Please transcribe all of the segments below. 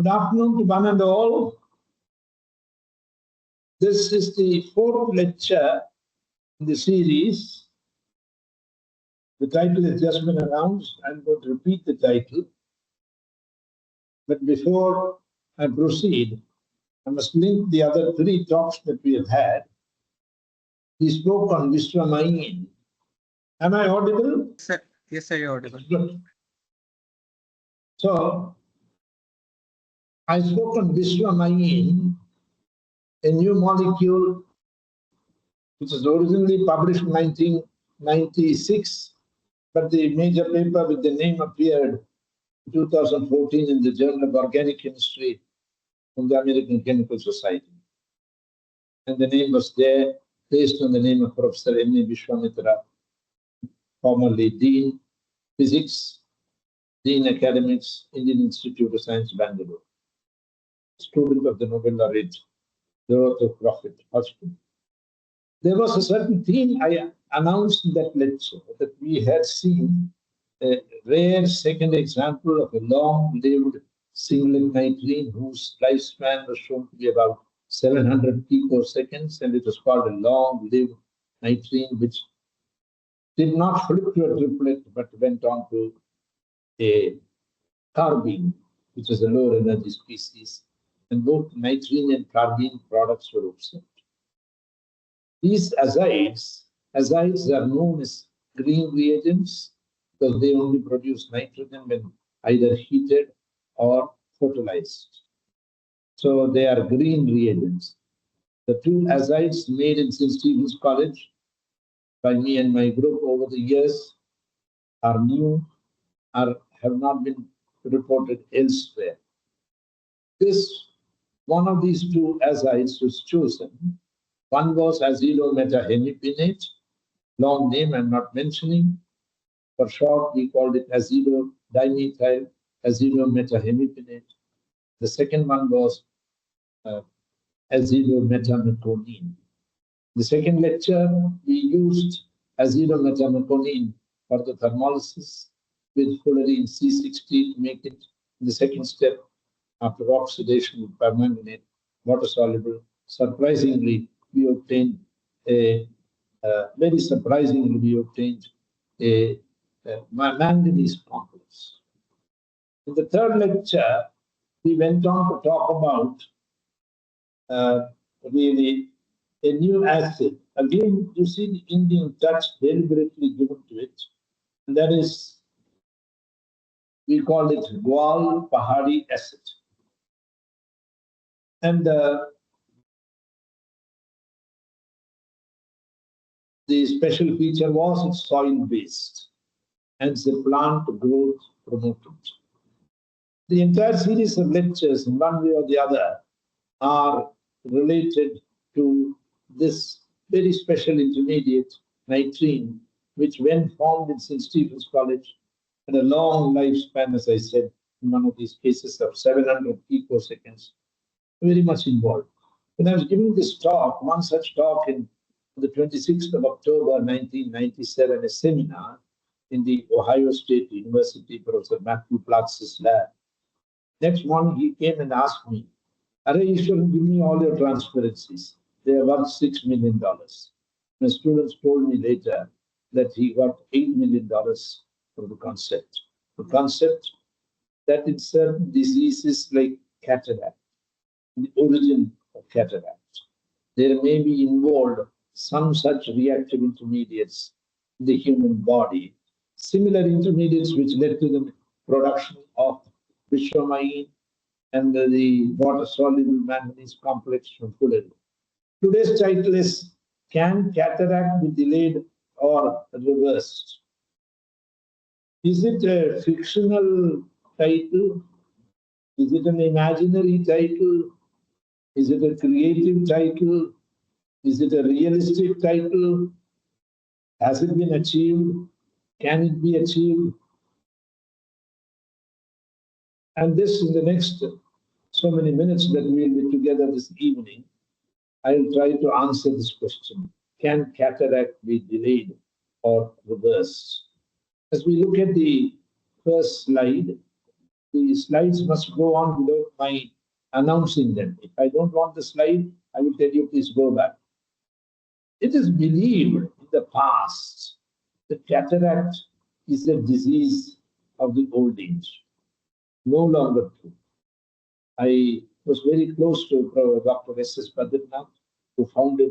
Good afternoon to one and all. This is the fourth lecture in the series. The title has just been announced. I'm going to repeat the title. But before I proceed, I must link the other three talks that we have had. We spoke on Vishwamayin. Am I audible? Sir, yes, sir, you're audible. Good. So, I spoke on Vishwamayin, a new molecule which was originally published in 1996, but the major paper with the name appeared in 2014 in the Journal of Organic Chemistry from the American Chemical Society. And the name was there based on the name of Professor M.A. Vishwamitra, formerly Dean Physics, Dean Academics, Indian Institute of Science, Bangalore, student of the Nobel laureate, Emeritus Prof. There was a certain theme I announced in that lecture, that we had seen a rare second example of a long-lived singlet nitrine whose lifespan was shown to be about 700 picoseconds, and it was called a long-lived nitrine which did not flip to a triplet but went on to a carbene, which is a lower energy species, and both nitrine and carbene products were observed. These azides are known as green reagents because they only produce nitrogen when either heated or fertilized. So they are green reagents. The two azides made in St. Stephen's College by me and my group over the years are new, have not been reported elsewhere. One of these two azides was chosen. One was azidometahenipinate, long name I'm not mentioning. For short, we called it azidodimethyl azidometahenipinate. The second one was azidometameconine. The second lecture, we used azidometameconine for the thermolysis with fullerene C60 to make it the second step after oxidation with permanganate, water soluble. Surprisingly, we obtained a manganese complex. In the third lecture, we went on to talk about really a new acid. Again, you see the Indian touch deliberately given to it, and that is, we call it Gual Pahadi acid. And the special feature was it's soil-based and it's a plant growth promotant. The entire series of lectures, in one way or the other, are related to this very special intermediate, nitrine, which when formed in St. Stephen's College, had a long lifespan, as I said, in one of these cases of 700 picoseconds, very much involved. When I was giving this talk, one such talk in the 26th of October, 1997, a seminar in the Ohio State University, Professor Matthew Platz's lab. Next morning, he came and asked me, "Arey, you should give me all your transparencies. They are worth $6 million. My students told me later that he got $8 million for the concept. The concept that in certain diseases like cataract, the origin of cataract, there may be involved some such reactive intermediates in the human body, similar intermediates which led to the production of Vishwamayin and the water-soluble manganese complex from fullerene." Today's title is, "Can cataract be delayed or reversed?" Is it a fictional title? Is it an imaginary title? Is it a creative title? Is it a realistic title? Has it been achieved? Can it be achieved? And this, in the next so many minutes that we will be together this evening, I will try to answer this question. Can cataract be delayed or reversed? As we look at the first slide, the slides must go on without my announcing them. If I don't want the slide, I will tell you, please go back. It is believed in the past that cataract is a disease of the old age. No longer true. I was very close to Dr. S.S. Padrinath, who founded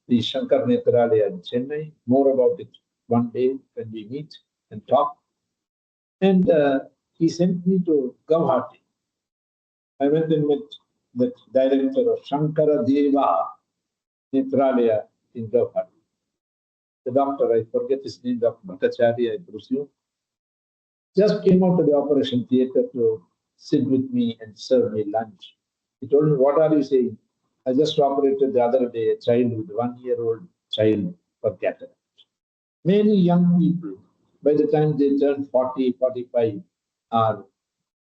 the Shankar Nethralaya in Chennai. More about it one day when we meet and talk. And he sent me to Guwahati. I went and met the director of Shankara Deva Nethralaya in Guwahati. The doctor, I forget his name, Dr. Bhattacharya, I presume, just came out to the operation theatre to sit with me and serve me lunch. He told me, what are you saying? I just operated the other day a child with 1-year-old child for cataract. Many young people, by the time they turn 40, 45, are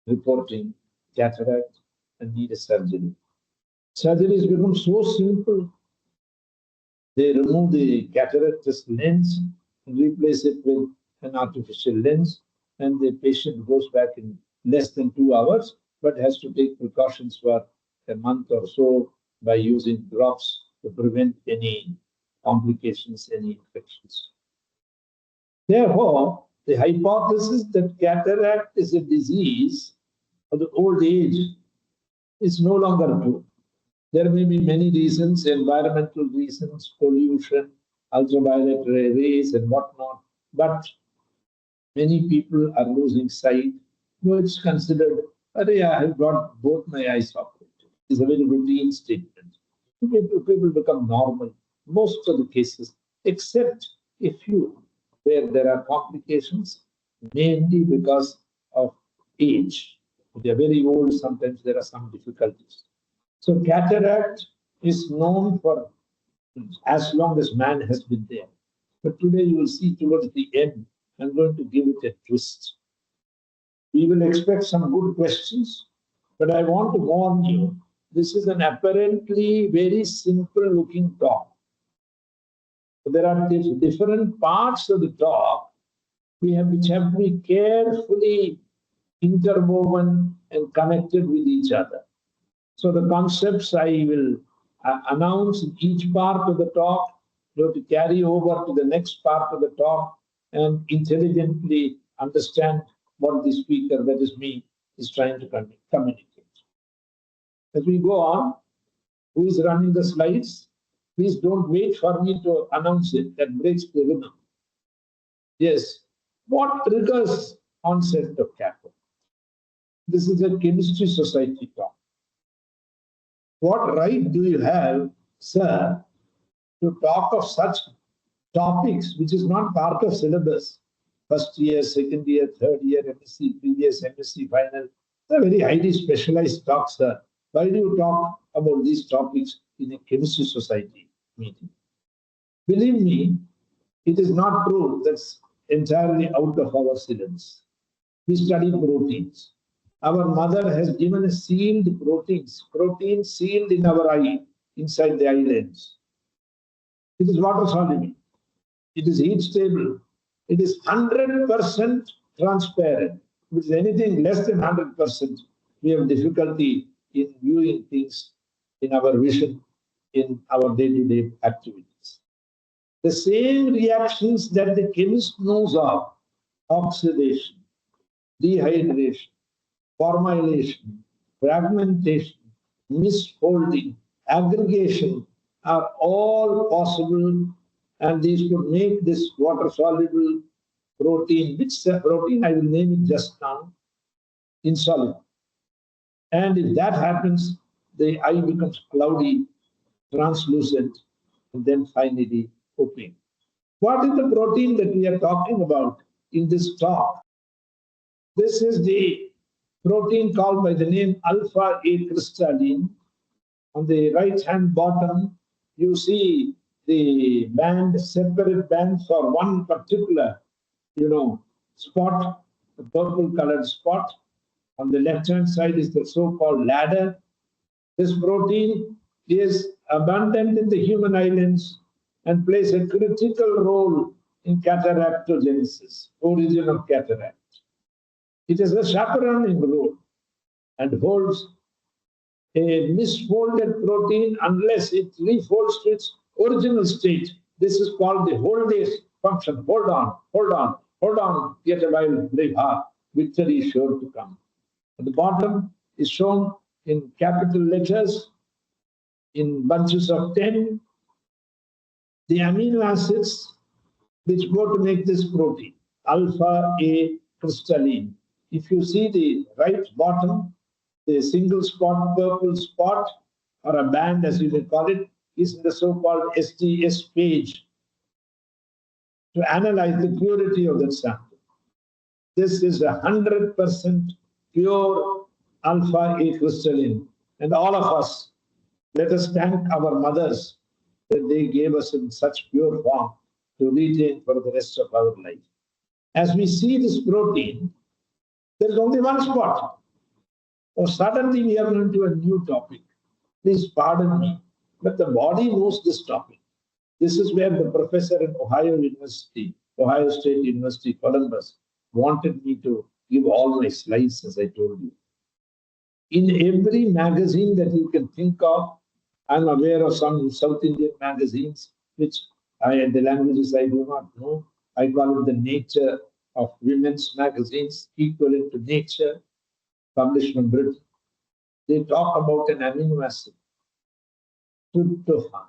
reporting cataract and need a surgery. Surgery has become so simple. They remove the cataract lens and replace it with an artificial lens, and the patient goes back in less than 2 hours, but has to take precautions for a month or so by using drops to prevent any complications, any infections. Therefore, the hypothesis that cataract is a disease of the old age is no longer true. There may be many reasons, environmental reasons, pollution, ultraviolet rays and whatnot, but many people are losing sight. No, it's considered, I have got both my eyes operated. It's a very routine statement. People become normal, most of the cases, except a few where there are complications, mainly because of age. If they are very old, sometimes there are some difficulties. So cataract is known for as long as man has been there. But today you will see towards the end, I'm going to give it a twist. We will expect some good questions, but I want to warn you, this is an apparently very simple looking talk. There are different parts of the talk which have to be carefully interwoven and connected with each other. So the concepts I will announce in each part of the talk, you have to carry over to the next part of the talk and intelligently understand what the speaker, that is me, is trying to communicate. As we go on, who is running the slides? Please don't wait for me to announce it. That breaks the rhythm. Yes. What triggers onset of cataract? This is a chemistry society talk. What right do you have, sir, to talk of such topics which is not part of syllabus? First year, second year, third year, MSc, previous MSc final. They're very highly specialized talks, sir. Why do you talk about these topics in a chemistry society meeting? Believe me, it is not true. That's entirely out of our syllabus. We study proteins. Our mother has given us sealed proteins sealed in our eye, inside the eyelids. It is water soluble. It is heat stable. It is 100% transparent. If it is anything less than 100%, we have difficulty in viewing things in our vision, in our day-to-day activities. The same reactions that the chemist knows of, oxidation, dehydration, formylation, fragmentation, misfolding, aggregation, are all possible, and these could make this water-soluble protein, which protein I will name it just now, insoluble. And if that happens, the eye becomes cloudy, translucent, and then finally opaque. What is the protein that we are talking about in this talk? This is the protein called by the name alpha-A-crystalline. On the right-hand bottom, you see the band, separate band for one particular, spot, the purple-colored spot. On the left-hand side is the so-called ladder. This protein is abundant in the human eyelids and plays a critical role in cataractogenesis, origin of cataract. It is a chaperoning role and holds a misfolded protein unless it refolds to its original state. This is called the hold days function. Hold on, hold on, hold on, yet a while brave heart. Victory is sure to come. At the bottom is shown in capital letters, in bunches of 10, the amino acids which go to make this protein, alpha A crystalline. If you see the right bottom, the single spot, purple spot, or a band as you may call it, is in the so-called STS page to analyze the purity of that sample. This is 100% pure alpha A crystalline. And all of us, let us thank our mothers that they gave us in such pure form to retain for the rest of our life. As we see this protein, there is only one spot. Oh, suddenly we have gone into a new topic. Please pardon me, but the body knows this topic. This is where the professor in Ohio State University, Columbus, wanted me to give all my slides, as I told you. In every magazine that you can think of, I'm aware of some South Indian magazines, which the languages I do not know. I call it the Nature of Women's magazines, equivalent to Nature, published from Britain. They talk about an amino acid, tryptophan.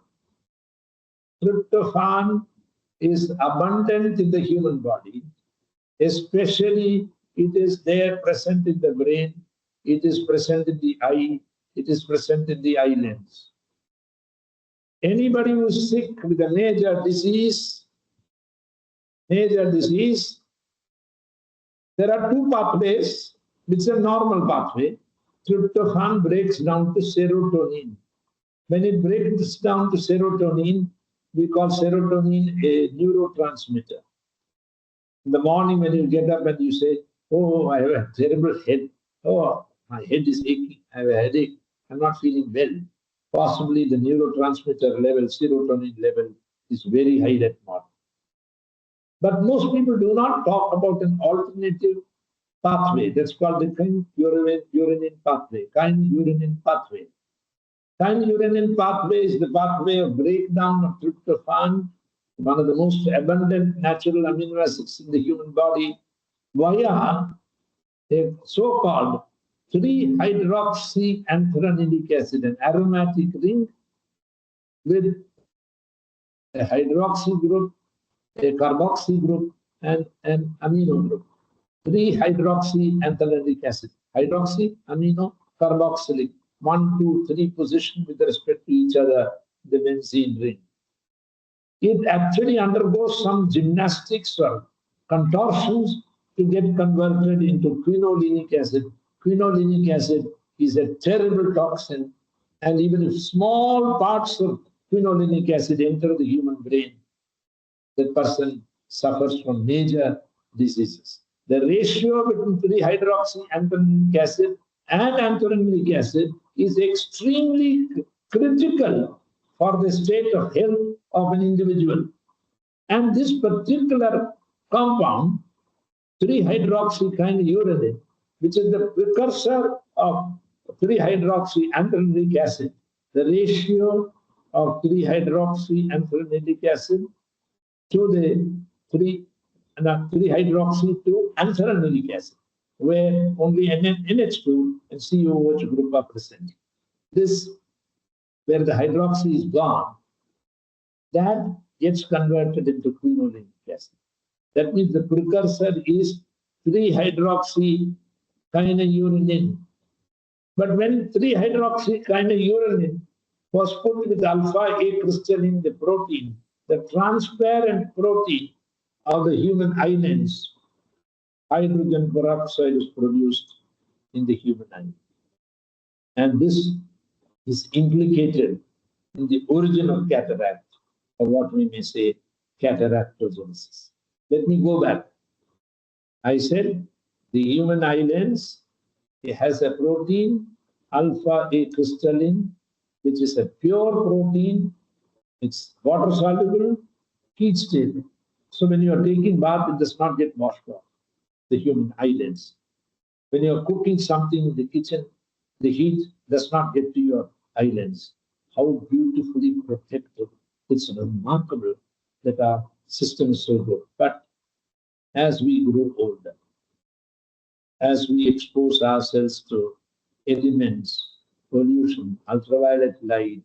Tryptophan is abundant in the human body, especially it is there present in the brain, it is present in the eye, it is present in the eyelids. Anybody who is sick with a major disease, there are two pathways, which is a normal pathway. Tryptophan breaks down to serotonin. When it breaks down to serotonin, we call serotonin a neurotransmitter. In the morning when you get up and you say, oh, I have a terrible head. Oh, my head is aching. I have a headache. I'm not feeling well. Possibly the neurotransmitter level, serotonin level, is very high that morning. But most people do not talk about an alternative pathway. That's called the kynurenine pathway. Kynurenine pathway. Kynurenine pathway is the pathway of breakdown of tryptophan, one of the most abundant natural amino acids in the human body, via a so-called 3-hydroxyanthranilic acid, an aromatic ring with a hydroxy group, a carboxy group, and an amino group. 3-hydroxyanthranilic acid. Hydroxy, amino, carboxylic. 1, 2, 3 position with respect to each other, the benzene ring. It actually undergoes some gymnastics or contortions to get converted into quinolinic acid. Quinolinic acid is a terrible toxin, and even if small parts of quinolinic acid enter the human brain, the person suffers from major diseases. The ratio between 3-hydroxyanthranilic acid and anthranilic acid is extremely critical for the state of health of an individual. And this particular compound, 3-hydroxykynurenine, which is the precursor of 3-hydroxyanthranilic acid, the ratio of 3-hydroxyanthranilic acid to the 3-hydroxy to anthranilic acid, where only NH2 and COOH group are present. This, where the hydroxy is gone, that gets converted into quinolinic acid. That means the precursor is 3-hydroxykynurenine. But when 3-hydroxykynurenine was put with alpha A crystalline, the protein, the transparent protein of the human eyelids, hydrogen peroxide is produced in the human eye. And this is implicated in the origin of cataract, or what we may say, cataractogenesis. Let me go back. I said the human eye lens, it has a protein, alpha A crystalline, which is a pure protein. It's water soluble, heat stable. So when you are taking bath, it does not get washed off, the human eye lens. When you are cooking something in the kitchen, the heat does not get to your eyelids. How beautifully protected. It's remarkable that our system is so good. But as we grow older, as we expose ourselves to elements, pollution, ultraviolet light,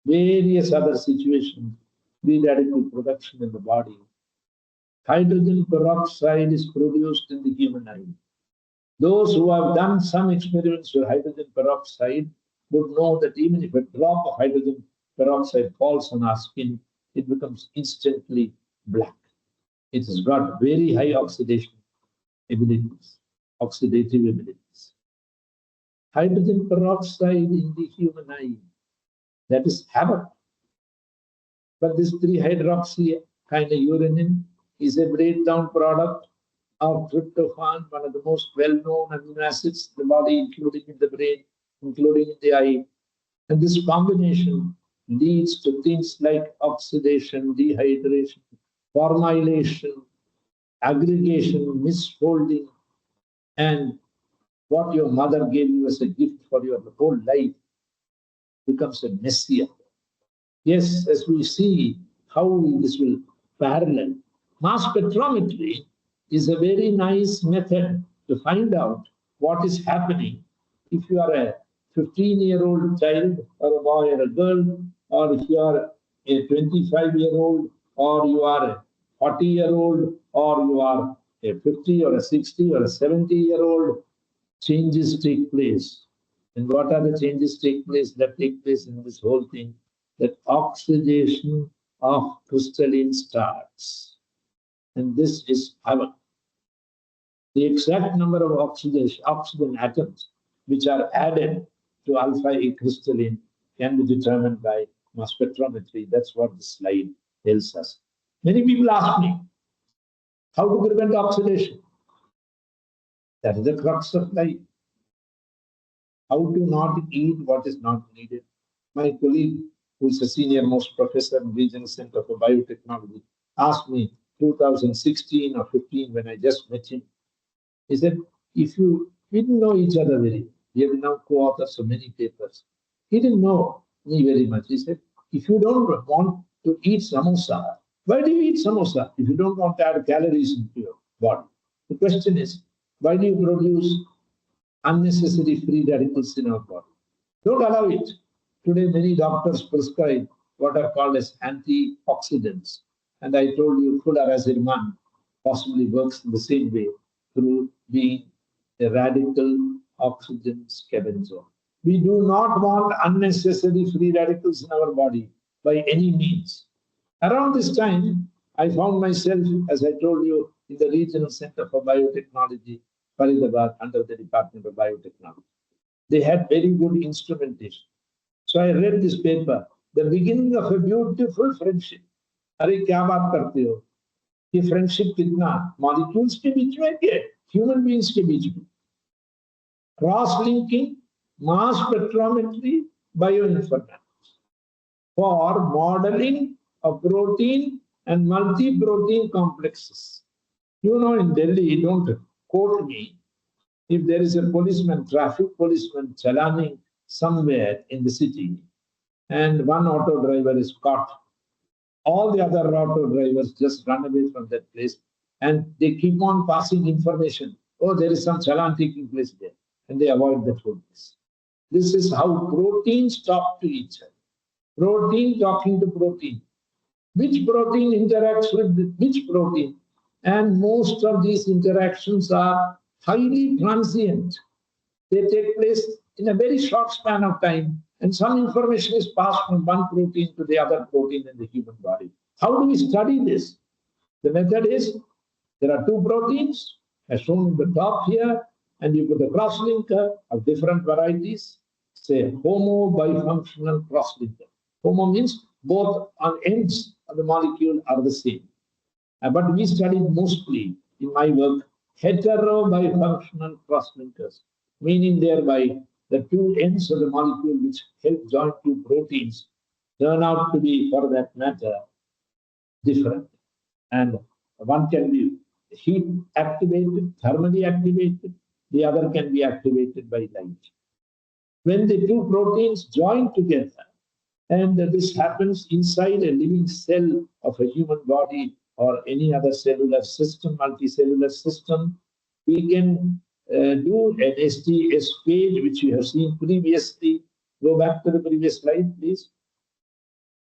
various other situations, free radical production in the body, hydrogen peroxide is produced in the human eye. Those who have done some experiments with hydrogen peroxide would know that even if a drop of hydrogen peroxide falls on our skin, it becomes instantly black. It has got very high oxidation abilities, oxidative abilities. Hydrogen peroxide in the human eye, that is havoc. But this 3-hydroxy kind of urinin is a breakdown product of tryptophan, one of the most well-known amino acids in the body, including in the brain, including in the eye. And this combination leads to things like oxidation, dehydration, formylation, aggregation, misfolding, and what your mother gave you as a gift for your whole life becomes a messiah. Yes, as we see how this will parallel. Mass spectrometry is a very nice method to find out what is happening if you are a 15-year-old child or a boy or a girl, or if you are a 25-year-old, or you are a 40-year-old, or you are a 50 or a 60 or a 70-year-old. Changes take place. And what are the changes that take place in this whole thing? That oxidation of crystalline starts. And this is havoc. The exact number of oxygen atoms which are added to alpha A crystalline can be determined by mass spectrometry. That's what the slide tells us. Many people ask me, how to prevent oxidation? That is the crux of life. How to not eat what is not needed. My colleague, who is a senior most professor in Regional Center for Biotechnology, asked me 2016 or 15 when I just met him. He said, we didn't know each other very well. We have now co-authored so many papers. He didn't know me very much. He said, if you don't want to eat samosa, why do you eat samosa if you don't want to add calories into your body? The question is, why do you produce unnecessary free radicals in our body? Don't allow it. Today, many doctors prescribe what are called as antioxidants. And I told you, fludarabine possibly works in the same way through being a radical oxygen scavenger. We do not want unnecessary free radicals in our body by any means. Around this time, I found myself, as I told you, in the Regional Center for Biotechnology, Faridabad, under the Department of Biotechnology. They had very good instrumentation. So I read this paper, the beginning of a beautiful friendship. अरे क्या बात करते हो? ये friendship कितना molecules के बीच में है, human beings के बीच में. Cross-linking, mass spectrometry, bioinformatics for modeling of protein and multi-protein complexes. You know, in Delhi, don't quote me, if there is a policeman, traffic policeman chalaning somewhere in the city, and one auto driver is caught, all the other auto drivers just run away from that place, and they keep on passing information. Oh, there is some chalan taking place there, and they avoid that whole place. This is how proteins talk to each other. Protein talking to protein. Which protein interacts with which protein? And most of these interactions are highly transient. They take place in a very short span of time, and some information is passed from one protein to the other protein in the human body. How do we study this? The method is, there are two proteins, as shown in the top here, and you put a cross-linker of different varieties, say homo bifunctional cross-linker. Homo means both on ends of the molecule are the same. But we studied mostly, in my work, hetero-bifunctional cross-linkers, meaning thereby the two ends of the molecule which help join two proteins turn out to be, for that matter, different. And one can be heat activated, thermally activated, the other can be activated by light. When the two proteins join together, and this happens inside a living cell of a human body or any other cellular system, multicellular system, we can do an STS page, which you have seen previously. Go back to the previous slide, please.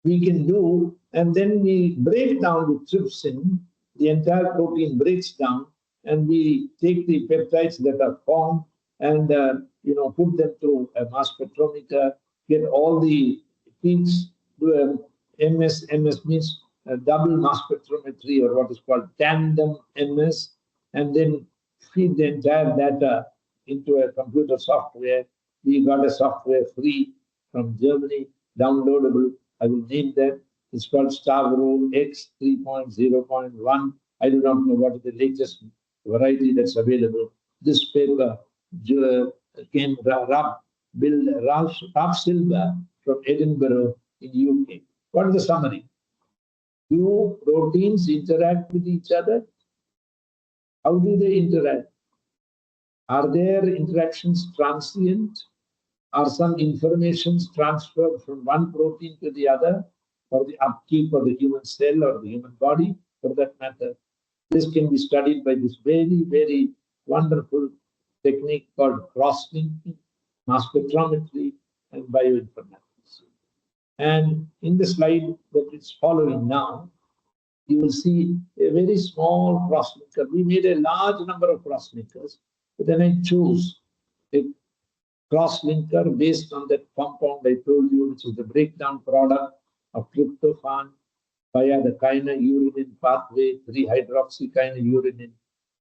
We can do, and then we break down with trypsin, the entire protein breaks down, and we take the peptides that are formed and put them through a mass spectrometer, get all the peaks, do a MS means a double mass spectrometry, or what is called tandem MS, and then feed the entire data into a computer software. We got a software free from Germany, downloadable. I will name that. It's called Stavro X 3.0.1. I do not know what is the latest variety that's available. This paper came Ralph Silva from Edinburgh in UK. What is the summary? Do proteins interact with each other? How do they interact? Are their interactions transient? Are some informations transferred from one protein to the other for the upkeep of the human cell or the human body, for that matter? This can be studied by this very, very wonderful technique called cross-linking, mass spectrometry, and bioinformatics. And in the slide that is following now, you will see a very small cross-linker. We made a large number of cross-linkers, but then I chose a cross-linker based on that compound I told you, which is the breakdown product of tryptophan via the kynurenine pathway, 3-hydroxykynurenine.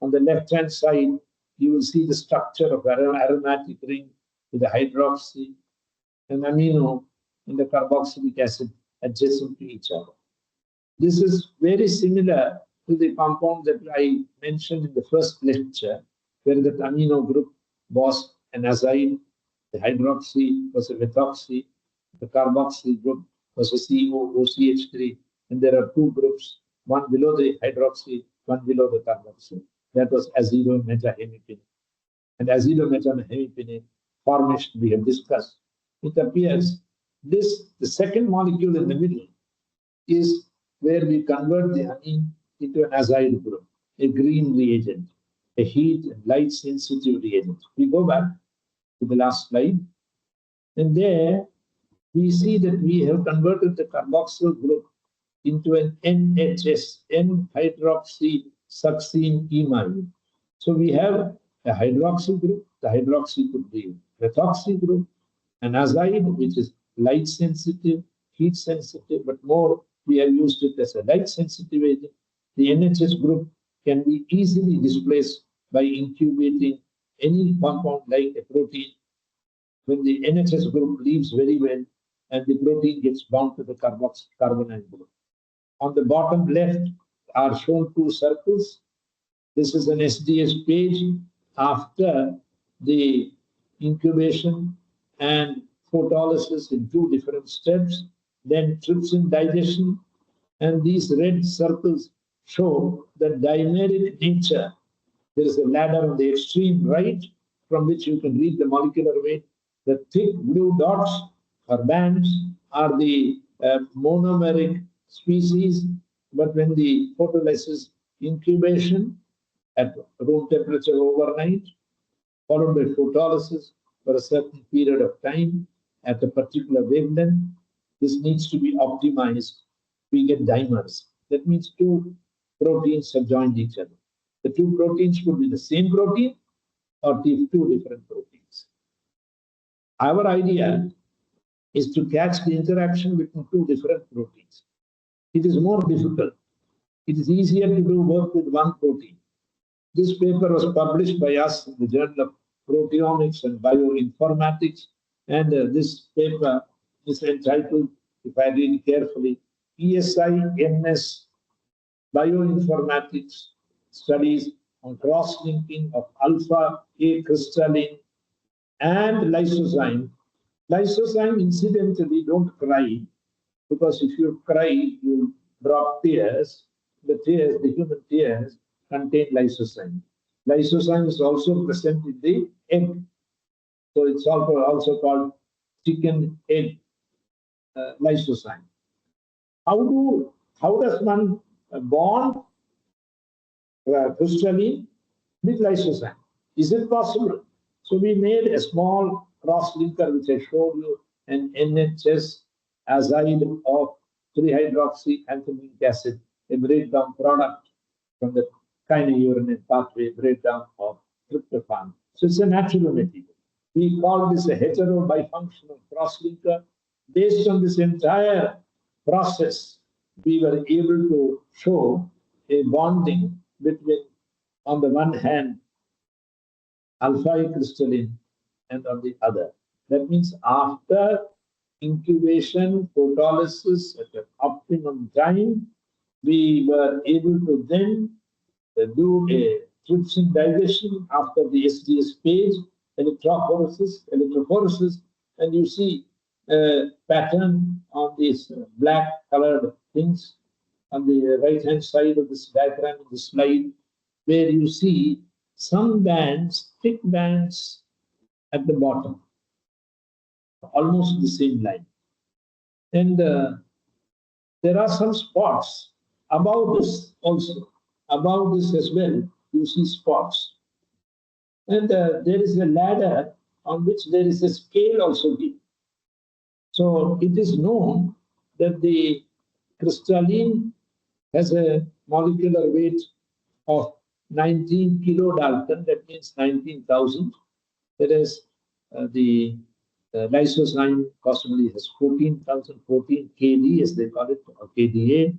On the left-hand side, you will see the structure of aromatic ring with the hydroxy and amino and the carboxylic acid adjacent to each other. This is very similar to the compound that I mentioned in the first lecture, where the amino group was an azide, the hydroxy was a methoxy, the carboxyl group was a COOCH3, and there are two groups, one below the hydroxy, one below the carboxyl. That was azidometahemipene. And azidometahemipene formation we have discussed. It appears the second molecule in the middle is where we convert the amine into an azide group, a green reagent, a heat and light sensitive reagent. We go back to the last slide, and there we see that we have converted the carboxyl group into an NHS, N-hydroxysuccine imide. So we have a hydroxy group. The hydroxy could be methoxy group, an azide, which is light sensitive, heat sensitive, but more we have used it as a light sensitive agent. The NHS group can be easily displaced by incubating any compound like a protein. When the NHS group leaves very well and the protein gets bound to the carboxyl group. On the bottom left are shown two circles. This is an SDS page after the incubation and photolysis in two different steps, then trypsin digestion, and these red circles show the dimeric nature. There is a ladder on the extreme right from which you can read the molecular weight. The thick blue dots or bands are the monomeric species, but when the photolysis incubation at room temperature overnight, followed by photolysis for a certain period of time at a particular wavelength, this needs to be optimized. We get dimers. That means two proteins have joined each other. The two proteins could be the same protein or two different proteins. Our idea is to catch the interaction between two different proteins. It is more difficult. It is easier to do work with one protein. This paper was published by us in the Journal of Proteomics and Bioinformatics, and this paper is entitled, if I read carefully, ESI-MS Bioinformatics Studies on Cross-Linking of Alpha-A crystalline and lysozyme. Lysozyme, incidentally, don't cry, because if you cry, you drop tears. The human tears, contain lysozyme. lysozyme is also present in the egg. So it's also called chicken egg lysozyme. How does one bond crystalline with lysozyme? Is it possible? So we made a small cross-linker which I showed you, an NHS azide of 3-hydroxyanthonic acid, a breakdown product from the kinourinate pathway breakdown of tryptophan. So it's a natural material. We call this a hetero-bifunctional cross-linker. Based on this entire process, we were able to show a bonding between, on the one hand, alpha crystalline, and on the other. That means after incubation, photolysis at an optimum time, we were able to then do a trypsin digestion after the SDS page, electrophoresis, and you see a pattern on these black colored things on the right hand side of this diagram in the slide, where you see some bands, thick bands at the bottom, almost the same line. And there are some spots above this also. Above this as well, you see spots. And there is a ladder on which there is a scale also given. So it is known that the crystalline has a molecular weight of 19 kilodalton, that means 19,000, whereas the lysozyme possibly has 14,000, 14 kD as they call it, or kDa.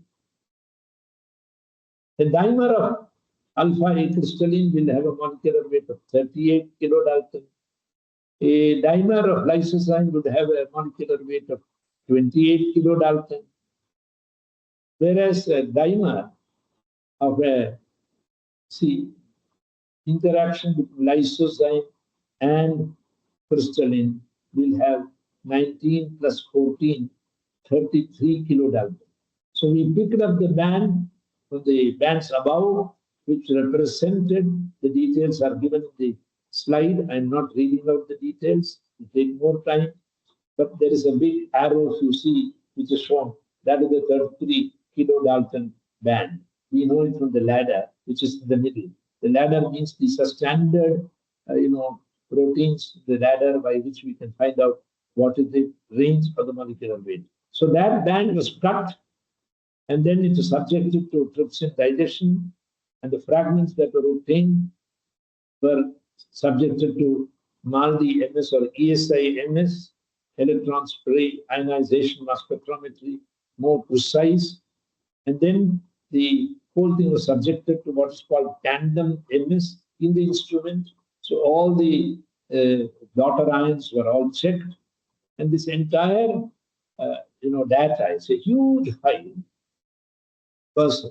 The dimer of alpha crystalline will have a molecular weight of 38 kilodalton. A dimer of lysozyme would have a molecular weight of 28 kilodalton, whereas a dimer of a interaction between lysozyme and crystalline will have 19 plus 14, 33 kilodalton. So we picked up the band from the bands above, which represented, the details are given in the slide. I'm not reading out the details, it will take more time, but there is a big arrow you see, which is shown, that is the 33 kilodalton band. We know it from the ladder, which is in the middle. The ladder means these are standard, proteins, the ladder by which we can find out what is the range of the molecular weight. So that band was cut, and then it is subjected to trypsin digestion, and the fragments that were obtained were subjected to MALDI MS or ESI MS, electron spray ionization mass spectrometry, more precise, and then the whole thing was subjected to what is called tandem MS in the instrument. So all the daughter ions were all checked, and this entire data is a huge file, was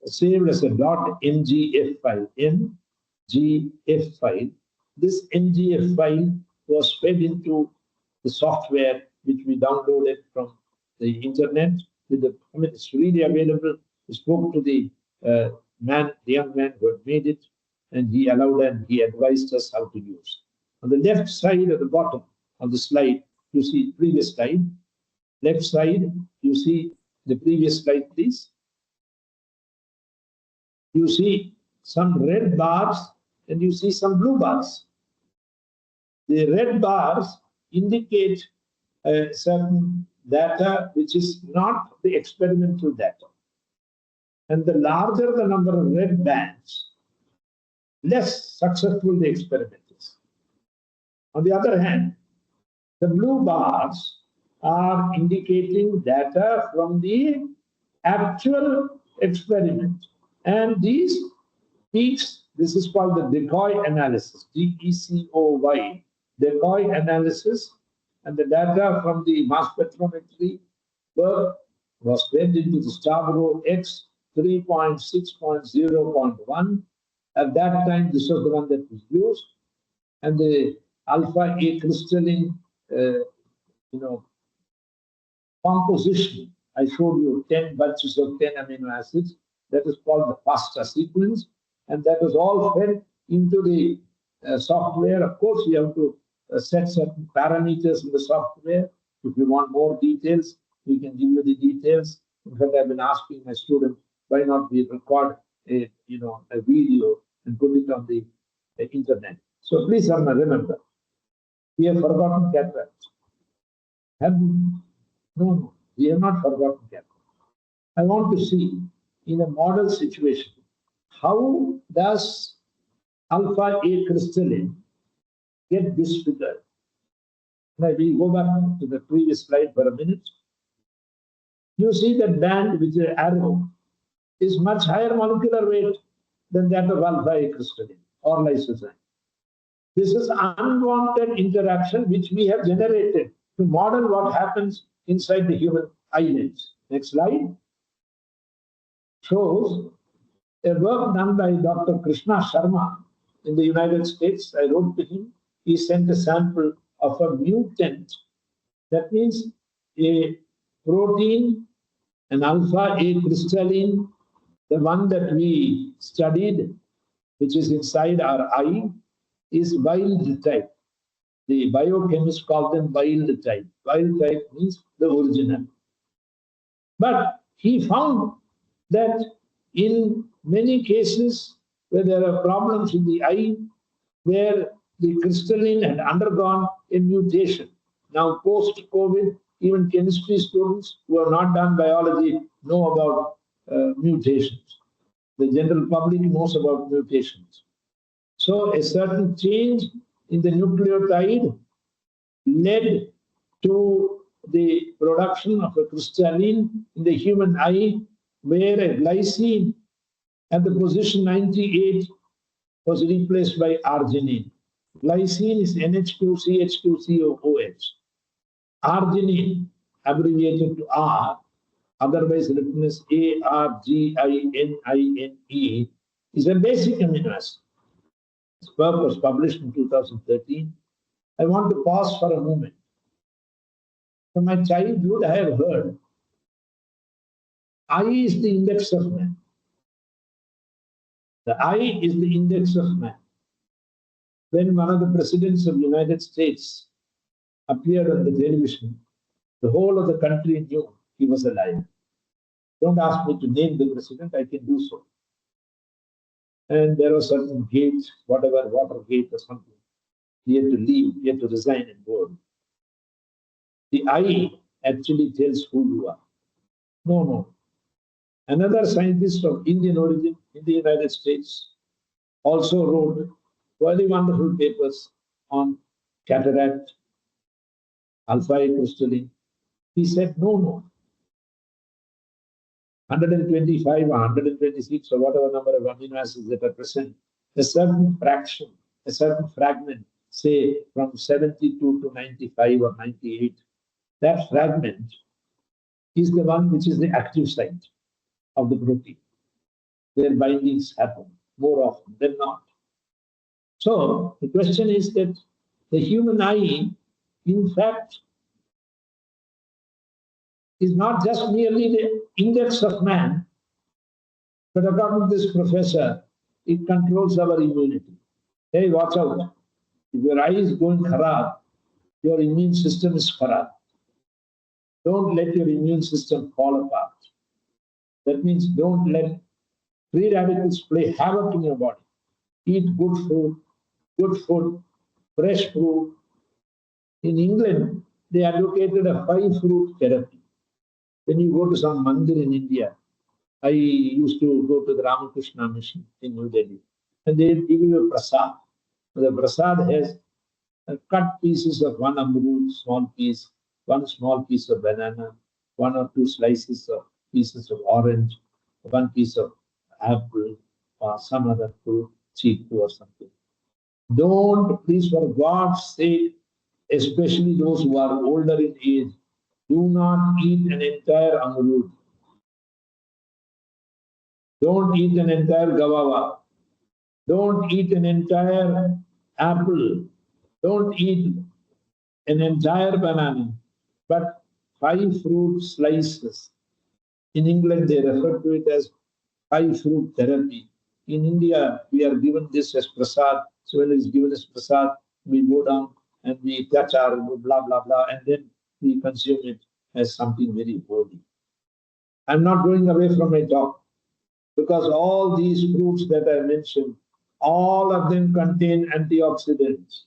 saved as a .mgf file, MGF file. This MGF file was fed into the software which we downloaded from the internet. It's really available. We spoke to the young man who had made it, and he allowed and he advised us how to use. On the left side at the bottom of the slide, you see previous slide. Left side, you see the previous slide, please. You see some red bars and you see some blue bars. The red bars indicate certain data which is not the experimental data. And the larger the number of red bands, less successful the experiment is. On the other hand, the blue bars are indicating data from the actual experiment. And these peaks, this is called the decoy analysis, DECOY, decoy analysis, and the data from the mass spectrometry work was fed into the Stavro X 3.6.0.1. At that time, this was the one that was used, and the alpha A crystalline, composition. I showed you 10 bunches of 10 amino acids. That is called the FASTA sequence, and that was all fed into the software. Of course, you have to set certain parameters in the software. If you want more details, we can give you the details. In fact, I've been asking my students, why not we record a video and put it on the internet. So please remember, we have forgotten cataract. No, we have not forgotten cataract. I want to see in a model situation, how does alpha A crystalline get disfigured? Now we go back to the previous slide for a minute. You see that band with the arrow is much higher molecular weight than that of alpha A crystalline or lysozyme. This is unwanted interaction which we have generated to model what happens inside the human eyelids. Next slide shows a work done by Dr. Krishna Sharma in the United States. I wrote to him. He sent a sample of a mutant. That means a protein, an alpha A crystalline, the one that we studied, which is inside our eye, is wild type. The biochemists call them wild type. Wild type means the original. But he found that in many cases where there are problems in the eye, where the crystalline had undergone a mutation. Now, post-COVID, even chemistry students who have not done biology know about mutations. The general public knows about mutations. So a certain change in the nucleotide led to the production of a crystalline in the human eye, where a glycine at the position 98 was replaced by arginine. Glycine is NH2CH2COOH. Arginine, abbreviated to R, otherwise written as ARGININE, is a basic amino acid. This work was published in 2013. I want to pause for a moment. From my childhood, I have heard, eye is the index of man. The eye is the index of man. When one of the presidents of the United States appeared on the television, the whole of the country knew he was a liar. Don't ask me to name the president, I can do so. And there was certain gate, whatever, Watergate or something. He had to leave, he had to resign and go. The eye actually tells who you are. No. Another scientist of Indian origin in the United States also wrote very wonderful papers on cataract, alpha A crystalline. He said, no. 125 or 126 or whatever number of amino acids that are present, a certain fraction, a certain fragment, say from 72 to 95 or 98, that fragment is the one which is the active site of the protein, where bindings happen more often than not. So the question is that the human eye, in fact, is not just merely the index of man, but according to this professor, it controls our immunity. Hey, watch out. If your eye is going kharab, your immune system is kharab. Don't let your immune system fall apart. That means don't let free radicals play havoc in your body. Eat good food, fresh fruit. In England, they advocated a 5-fruit therapy. When you go to some mandir in India, I used to go to the Ramakrishna mission in New Delhi, and they give you a prasad. The prasad has cut pieces of one amrut, small piece, one small piece of banana, 1 or 2 slices of pieces of orange, 1 piece of apple, or some other fruit, chiku or something. Don't, please, for God's sake, especially those who are older in age, do not eat an entire amrut. Don't eat an entire gavava. Don't eat an entire apple. Don't eat an entire banana. But 5 fruit slices. In England, they refer to it as 5-fruit therapy. in India, we are given this as prasad. So when it's given as prasad, we go down and we touch our blah, blah, blah, and then we consume it as something very holy. I'm not going away from my talk because all these fruits that I mentioned, all of them contain antioxidants,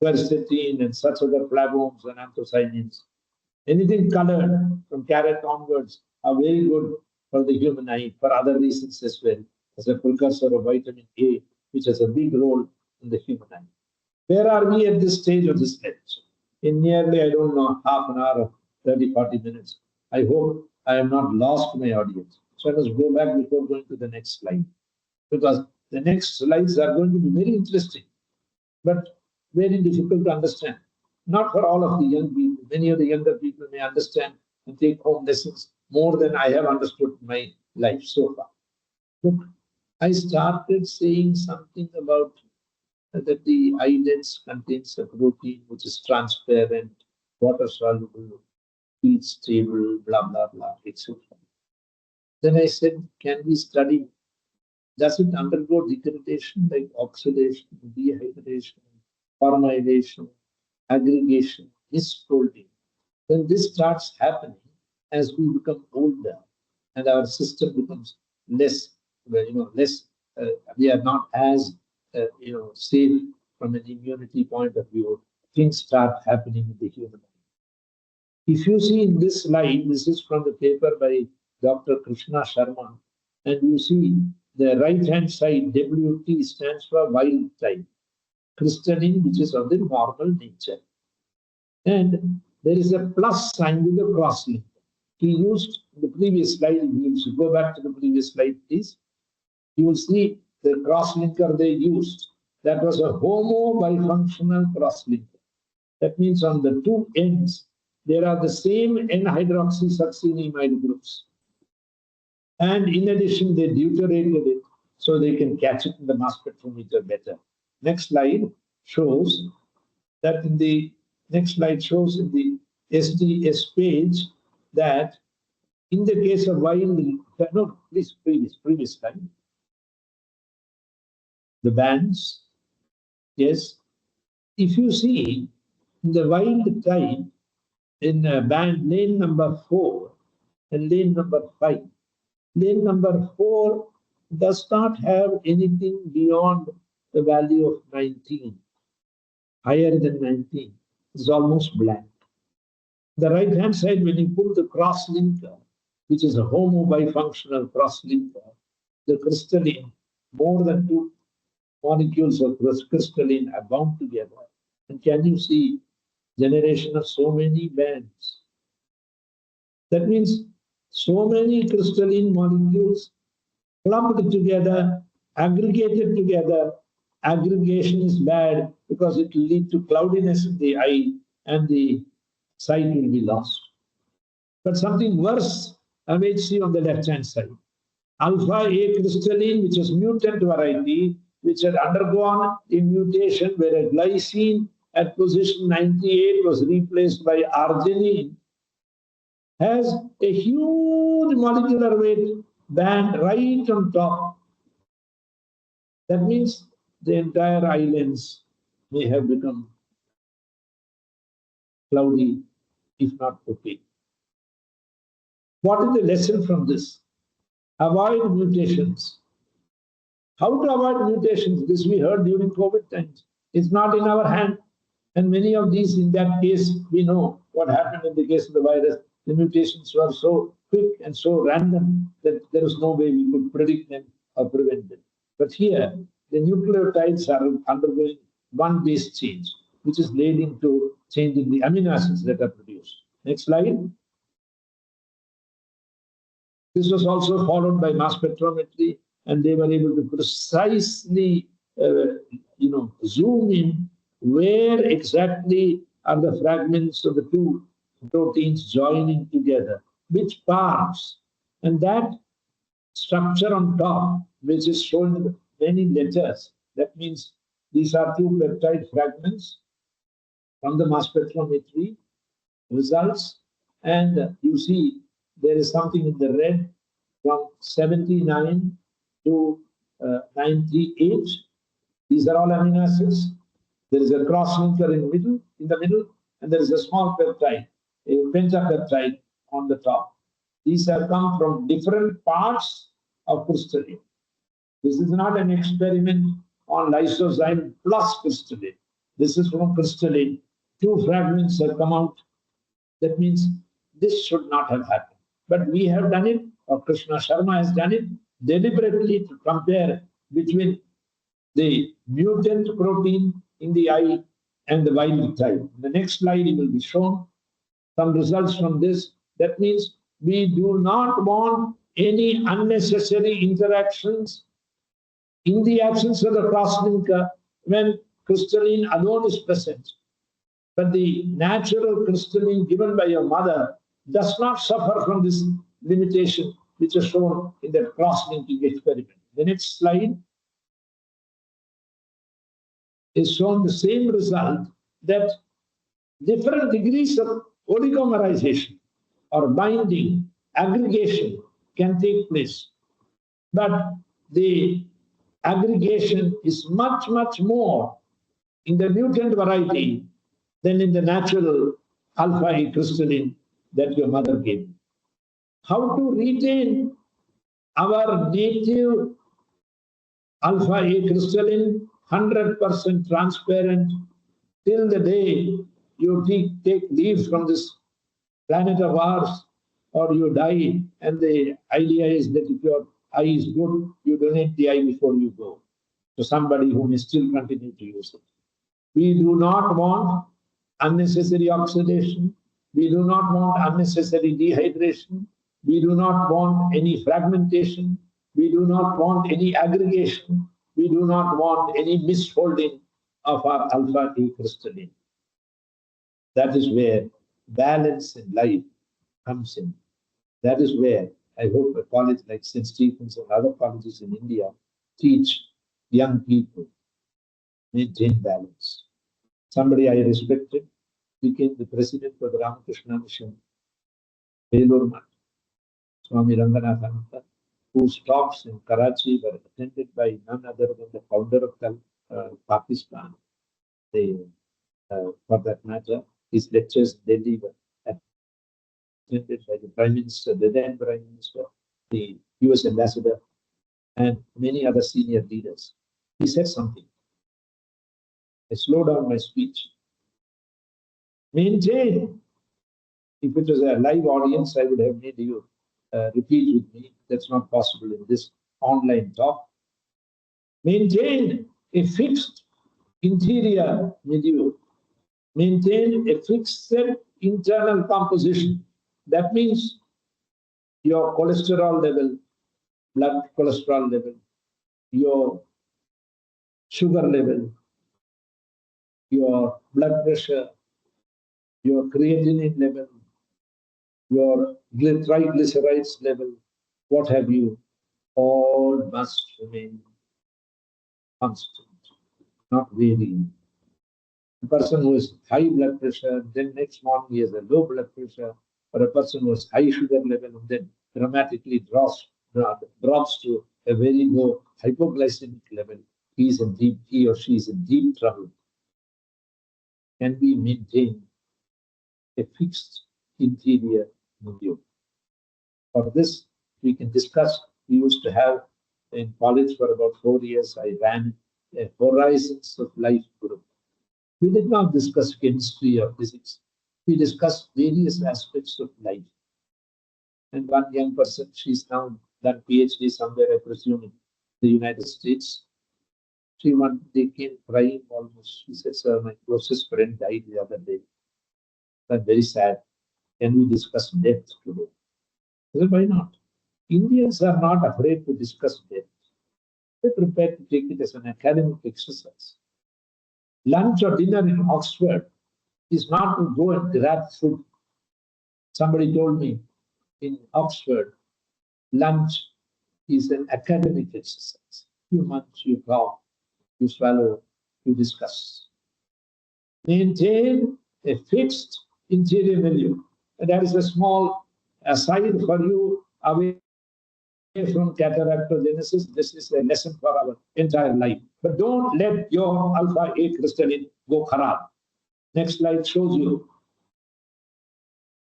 quercetin and such other flavonoids and anthocyanins. Anything colored from carrot onwards are very good for the human eye for other reasons as well, as a precursor of vitamin A, which has a big role in the human eye. Where are we at this stage of this lecture? In nearly, I don't know, half an hour or 30, 40 minutes. I hope I have not lost my audience. So I must go back before going to the next slide, because the next slides are going to be very interesting, but very difficult to understand. Not for all of the young people. Many of the younger people may understand and take home lessons more than I have understood in my life so far. Look, I started saying something about that the eye lens contains a protein which is transparent, water soluble, heat stable, blah, blah, blah, etc. Then I said, can we study? Does it undergo degradation like oxidation, dehydration, formylation, aggregation, misfolding? When this starts happening as we become older and our system becomes less, we are not as safe from an immunity point of view, things start happening in the human eye. If you see in this slide, this is from the paper by Dr. Krishna Sharma, and you see the right-hand side, WT stands for wild type, crystalline, which is of the normal nature. And there is a plus sign with a cross-link. He used the previous slide, you go back to the previous slide, please. You will see the cross-linker they used. That was a homo-bifunctional cross-linker. That means on the two ends, there are the same N-hydroxysuccinimide groups. And in addition, they deuterated it so they can catch it in the mass spectrometer better. Next slide shows that in the SDS page that in the case of wild, no, please, previous slide. The bands, yes. If you see in the wild type, in band lane number 4 and lane number 5, lane number 4 does not have anything beyond the value of 19, higher than 19. It's almost blank. The right-hand side, when you pull the cross-linker, which is a homo-bifunctional cross-linker, the crystalline, more than 2 molecules of crystalline are bound together. And can you see generation of so many bands? That means so many crystalline molecules clumped together, aggregated together. Aggregation is bad because it will lead to cloudiness in the eye and the sight will be lost. But something worse awaits you on the left-hand side. Alpha A crystalline, which is mutant variety, which had undergone a mutation where a glycine at position 98 was replaced by arginine, has a huge molecular weight band right on top. That means the entire eye lens may have become cloudy, if not opaque. What is the lesson from this? Avoid mutations. How to avoid mutations? This we heard during COVID times. It's not in our hand. And many of these, in that case, we know what happened in the case of the virus. The mutations were so quick and so random that there was no way we could predict them or prevent them. But here, the nucleotides are undergoing one base change, which is leading to changing the amino acids that are produced. Next slide. This was also followed by mass spectrometry, and they were able to precisely, zoom in where exactly are the fragments of the two proteins joining together, which parts, and that structure on top, which is shown in many letters. That means these are two peptide fragments from the mass spectrometry results, and you see there is something in the red from 79 to 98. These are all amino acids. There is a cross-linker in the middle, and there is a small peptide, a pentapeptide on the top. These have come from different parts of crystalline. This is not an experiment on lysozyme plus crystalline. This is from crystalline. 2 fragments have come out. That means this should not have happened. But we have done it, or Krishna Sharma has done it, deliberately to compare between the mutant protein in the eye and the wild type. In the next slide, it will be shown some results from this. That means we do not want any unnecessary interactions in the absence of the cross-linker when crystalline alone is present. But the natural crystalline given by your mother does not suffer from this limitation, which is shown in the cross-linking experiment. The next slide is shown the same result, that different degrees of oligomerization or binding, aggregation can take place. But the aggregation is much, much more in the mutant variety than in the natural alpha A crystalline that your mother gave. How to retain our native alpha A crystalline 100% transparent till the day you take leave from this planet of ours, or you die, and the idea is that if your eye is good, you donate the eye before you go to somebody who may still continue to use it. We do not want unnecessary oxidation. We do not want unnecessary dehydration. We do not want any fragmentation. We do not want any aggregation. We do not want any misfolding of our alpha A crystalline. That is where balance in life comes in. That is where I hope a college like St. Stephen's and other colleges in India teach young people, maintain balance. Somebody I respected became the president of the Ramakrishna Mission, Belur Math, Swami Ranganathananda, whose talks in Karachi were attended by none other than the founder of Pakistan. For that matter, his lectures in Delhi were attended by the Prime Minister, the then Prime Minister, the US Ambassador, and many other senior leaders. He said something. I slowed down my speech. Maintain. If it was a live audience, I would have made you repeat with me. That's not possible in this online talk. Maintain a fixed interior milieu. Maintain a fixed internal composition. That means your cholesterol level, blood cholesterol level, your sugar level, your blood pressure, your creatinine level, your triglycerides level, what have you, all must remain constant, not varying. A person who has high blood pressure, then next morning he has a low blood pressure, or a person who has high sugar level and then dramatically drops to a very low hypoglycemic level, he or she is in deep trouble. Can we maintain a fixed interior milieu? For this, we can discuss. We used to have in college for about 4 years, I ran a Horizons of Life group. We did not discuss chemistry or physics. We discussed various aspects of life. And one young person, she's now done PhD somewhere, I presume, in the United States. They came crying almost. She said, "Sir, my closest friend died the other day. I'm very sad. Can we discuss death today?" I said, "Why not? Indians are not afraid to discuss death. They're prepared to take it as an academic exercise. Lunch or dinner in Oxford is not to go and grab food. Somebody told me in Oxford, lunch is an academic exercise. You munch, you talk, you swallow, you discuss. Maintain a fixed interior milieu." And that is a small aside for you away from cataractogenesis. This is a lesson for our entire life. But don't let your alpha A crystalline go kharab. Next slide shows you.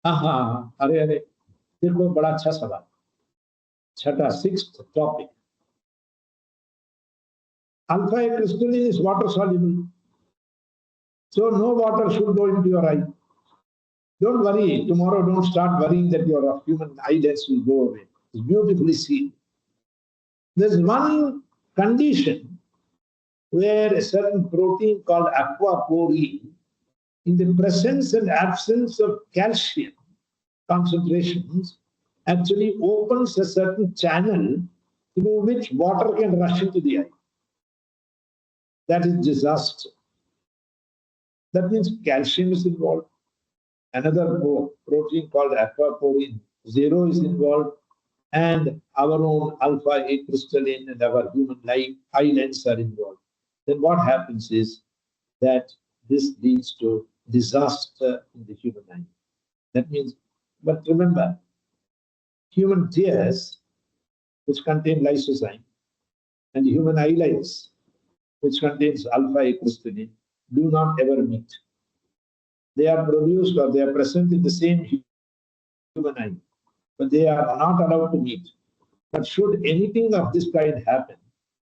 अरे देखो बड़ा अच्छा सवाल. छठा, sixth topic. Alpha A crystalline is water soluble. So no water should go into your eye. Don't worry. Tomorrow don't start worrying that your human eyelids will go away. It's beautifully seen. There's one condition where a certain protein called aquaporine, in the presence and absence of calcium concentrations, actually opens a certain channel through which water can rush into the eye. That is disaster. That means calcium is involved. Another protein called aquaporine 0 is involved, and our own alpha A crystalline and our human eye lens are involved. Then what happens is that this leads to disaster in the human eye. That means, but remember, human tears, which contain lysozyme, and human eyelids, which contains alpha A crystalline, do not ever meet. They are produced or they are present in the same human eye, but they are not allowed to meet. But should anything of this kind happen,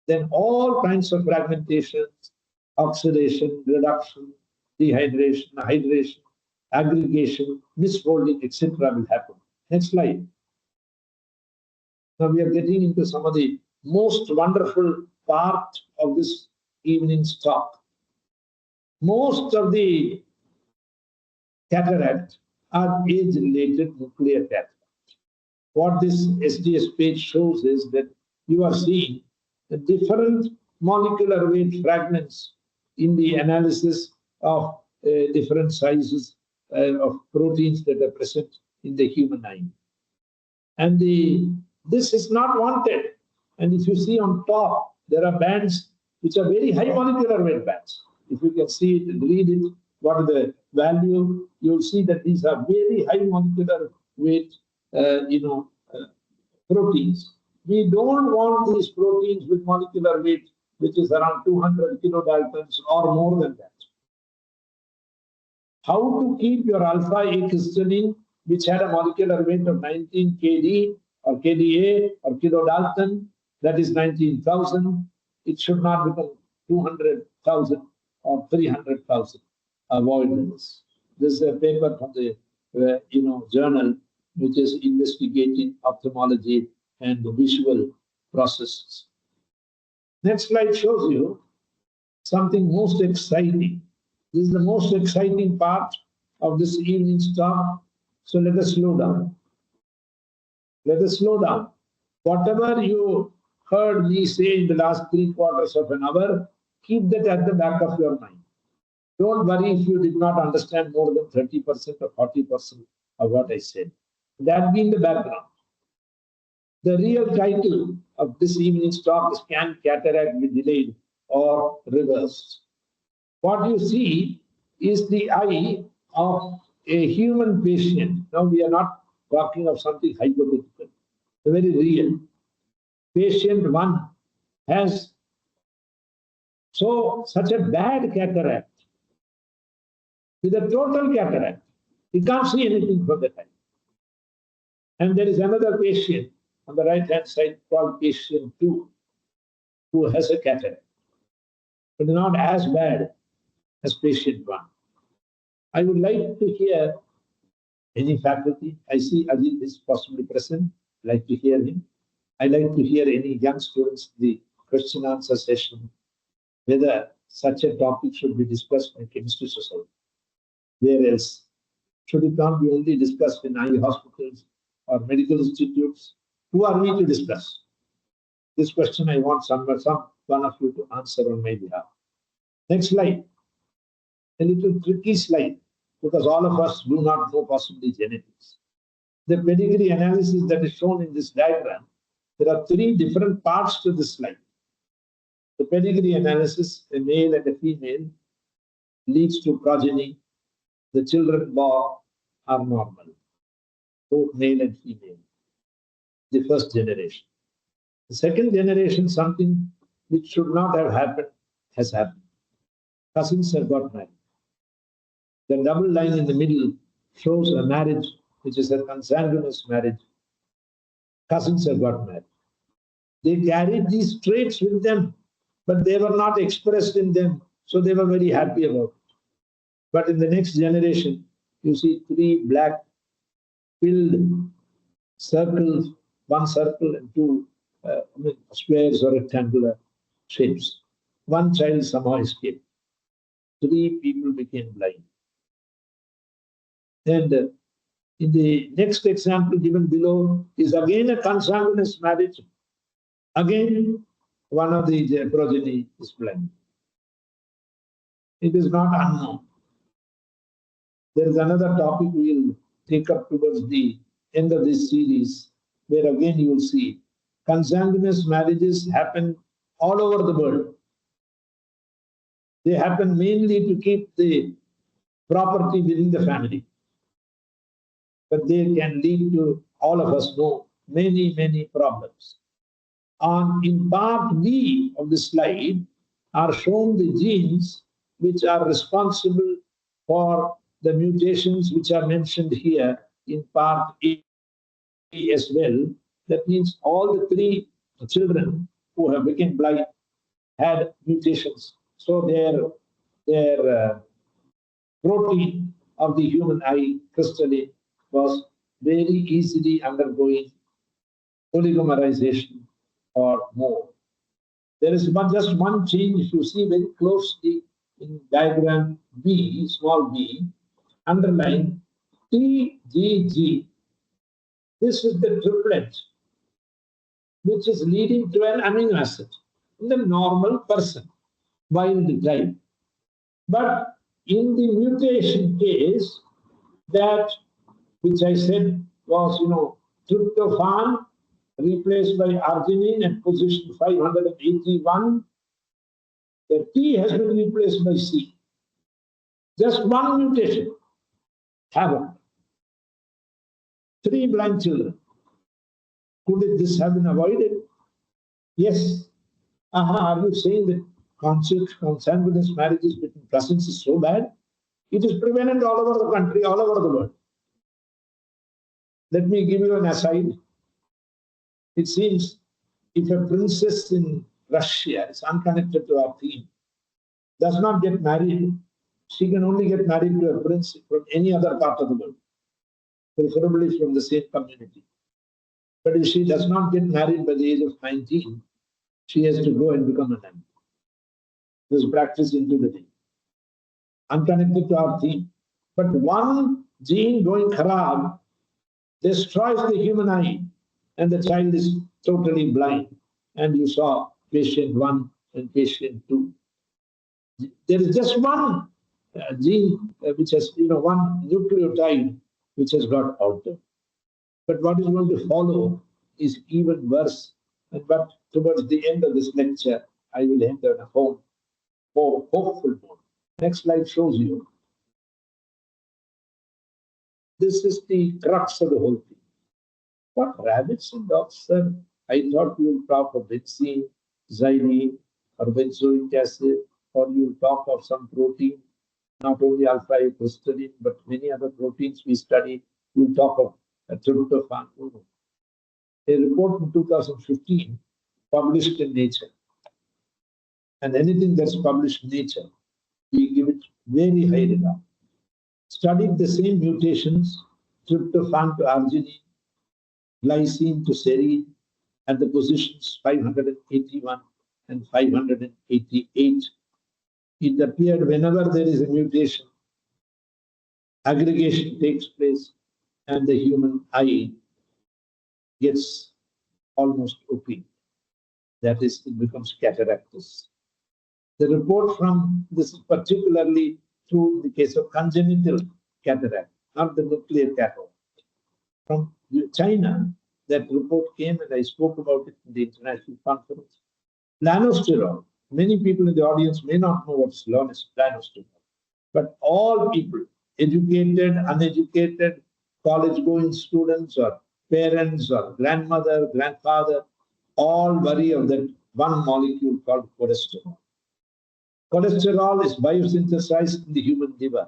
then all kinds of fragmentations, oxidation, reduction, dehydration, hydration, aggregation, misfolding, etc. will happen. Next slide. Now we are getting into some of the most wonderful part of this evening's talk. Most of the cataract are age-related nuclear cataract. What this SDS page shows is that you are seeing the different molecular weight fragments in the analysis of different sizes of proteins that are present in the human eye. And this is not wanted. And if you see on top, there are bands which are very high molecular weight bands. If you can see it and read it, what is the value, you'll see that these are very high molecular weight proteins. We don't want these proteins with molecular weight which is around 200 kilodaltons or more than that. How to keep your alpha A crystalline, which had a molecular weight of 19 kD or kDa or kilodalton, that is 19,000. It should not become 200,000 or 300,000. Avoid this. This is a paper from the journal which is investigating ophthalmology and the visual processes. Next slide shows you something most exciting. This is the most exciting part of this evening's talk. So let us slow down. Let us slow down. Whatever you heard me say in the last 3/4 of an hour, keep that at the back of your mind. Don't worry if you did not understand more than 30% or 40% of what I said. That be in the background. The real title of this evening's talk is Can Cataract Be Delayed or Reversed? What you see is the eye of a human patient. Now we are not talking of something hypothetical, very real. Patient 1 has such a bad cataract, with a total cataract. He can't see anything from the eye. And there is another patient on the right-hand side called patient 2, who has a cataract, but not as bad as patient 1. I would like to hear any faculty. I see Ajit is possibly present. I'd like to hear him. I'd like to hear any young students in the question answer session, whether such a topic should be discussed in chemistry society. Where else? Should it not be only discussed in eye hospitals or medical institutes? Who are we to discuss? This question I want one of you to answer on my behalf. Next slide. A little tricky slide, because all of us do not know possibly genetics. The pedigree analysis that is shown in this diagram, there are 3 different parts to this slide. The pedigree analysis, a male and a female, leads to progeny. The children born are normal, both male and female, the first generation. The second generation, something which should not have happened, has happened. Cousins have got married. The double line in the middle shows a marriage which is a consanguineous marriage. Cousins have got married. They carried these traits with them, but they were not expressed in them, so they were very happy about it. But in the next generation, you see three black filled circles, one circle and two squares or rectangular shapes. One child somehow escaped. Three people became blind. And in the next example given below is again a consanguineous marriage. Again, one of the progeny is blind. It is not unknown. There is another topic we will take up towards the end of this series, where again you will see consanguineous marriages happen all over the world. They happen mainly to keep the property within the family. But they can lead to, all of us know, many, many problems. In part B of the slide are shown the genes which are responsible for the mutations which are mentioned here in part A as well. That means all the three children who have become blind had mutations. So their protein of the human eye, crystalline, was very easily undergoing polymerization or more. There is just one change, if you see very closely in diagram B, small b, underline TGG. This is the triplet which is leading to an amino acid in the normal person, wild type. But in the mutation case, that which I said was, tryptophan replaced by arginine at position 581, the T has been replaced by C. Just one mutation happened. Three blind children. Could this have been avoided? Yes. Are you saying that consanguineous marriages between cousins is so bad? It is prevalent all over the country, all over the world. Let me give you an aside. It seems if a princess in Russia is unconnected to our theme, does not get married, she can only get married to a prince from any other part of the world, preferably from the same community. But if she does not get married by the age of 19, she has to go and become a nun. This is practiced into the day. Unconnected to our theme. But one gene going kharab destroys the human eye, and the child is totally blind. And you saw patient 1 and patient 2. There is just one gene which has, one nucleotide which has got altered. But what is going to follow is even worse. But towards the end of this lecture, I will end on a more hopeful note. Next slide shows you. This is the crux of the whole thing. What rabbits and dogs, sir? I thought you will talk of benzene, xylene, or benzoic acid, or you will talk of some protein, not only alpha-crystalline, but many other proteins we study. We will talk of tryptophan. A report in 2015 published in Nature. And anything that's published in Nature, we give it very high regard. Studied the same mutations, tryptophan to arginine, glycine to serine, at the positions 581 and 588. It appeared whenever there is a mutation, aggregation takes place and the human eye gets almost opaque. That is, it becomes cataractus. The report from this is particularly true in the case of congenital cataract, not the nuclear cataract. From China, that report came and I spoke about it in the international conference. Lanosterol, many people in the audience may not know what's lanosterol, but all people, educated, uneducated, college-going students or parents or grandmother, grandfather, all worry of that one molecule called cholesterol. Cholesterol is biosynthesized in the human liver.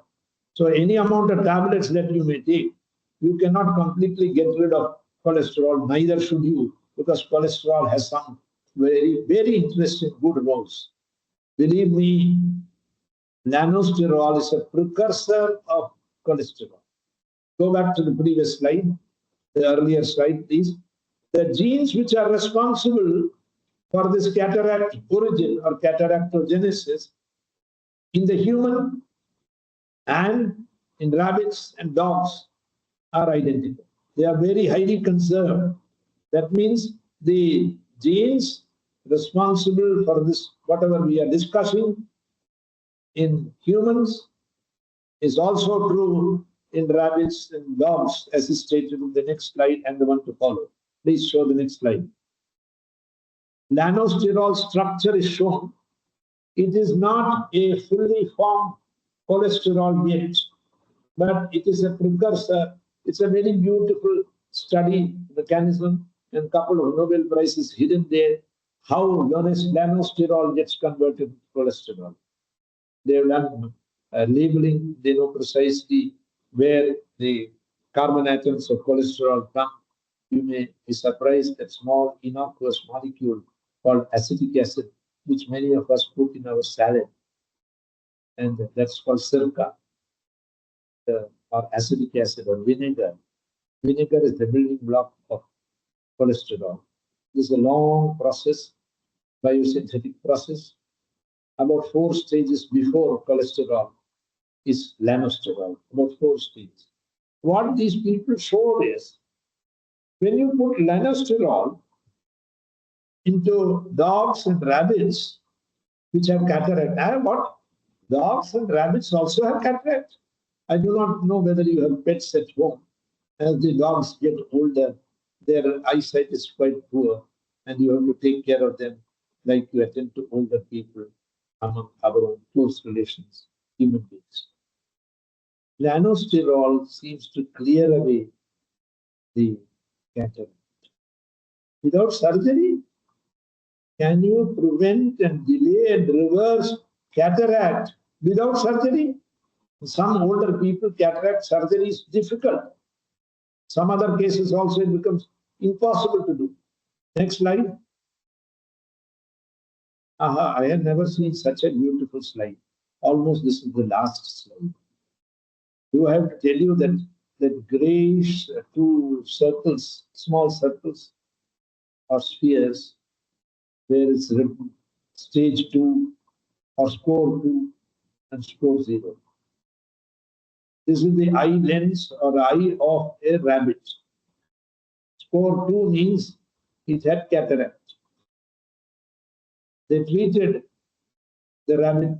So any amount of tablets that you may take, you cannot completely get rid of cholesterol, neither should you, because cholesterol has some very, very interesting good roles. Believe me, nanosterol is a precursor of cholesterol. Go back to the previous slide, the earlier slide, please. The genes which are responsible for this cataract origin or cataractogenesis in the human and in rabbits and dogs are identical. They are very highly conserved. That means the genes responsible for this, whatever we are discussing in humans, is also true in rabbits and dogs, as is stated in the next slide and the one to follow. Please show the next slide. Nanosterol structure is shown. It is not a fully formed cholesterol yet, but it is a precursor. It's a very beautiful study mechanism, and a couple of Nobel Prizes hidden there, how nanosterol gets converted to cholesterol. They have done labeling. They know precisely where the carbon atoms of cholesterol come. You may be surprised that small innocuous molecule called acetic acid, which many of us put in our salad, and that's called silica, or acetic acid or vinegar. Vinegar is the building block of cholesterol. This is a long process, biosynthetic process. About 4 stages before cholesterol is nanosterol, about 4 stages. What these people showed is, when you put nanosterol into dogs and rabbits which have cataract, and what? Dogs and rabbits also have cataract. I do not know whether you have pets at home. As the dogs get older, their eyesight is quite poor, and you have to take care of them like you attend to older people among our own close relations, human beings. Nanosterol seems to clear away the cataract. Without surgery, can you prevent and delay and reverse cataract without surgery? Some older people, cataract surgery is difficult. Some other cases also it becomes impossible to do. Next slide. Aha, I have never seen such a beautiful slide. Almost this is the last slide. Do I have to tell you that grayish 2 circles, small circles or spheres, where it's written stage 2 or score 2 and score 0. This is the eye lens or eye of a rabbit. Score 2 means it had cataract. They treated the rabbit,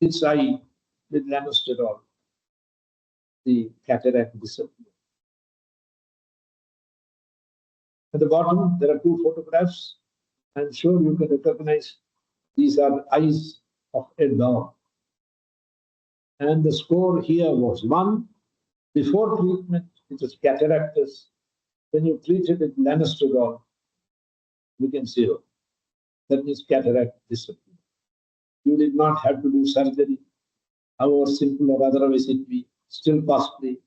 its eye, with nanosterol. The cataract disappeared. At the bottom, there are 2 photographs. I'm sure you can recognize these are eyes of a dog. And the score here was 1. Before treatment, it was cataractus. When you treated with nanosterol, you can 0. That means cataract disappeared. You did not have to do surgery, however simple or otherwise it be, still costly.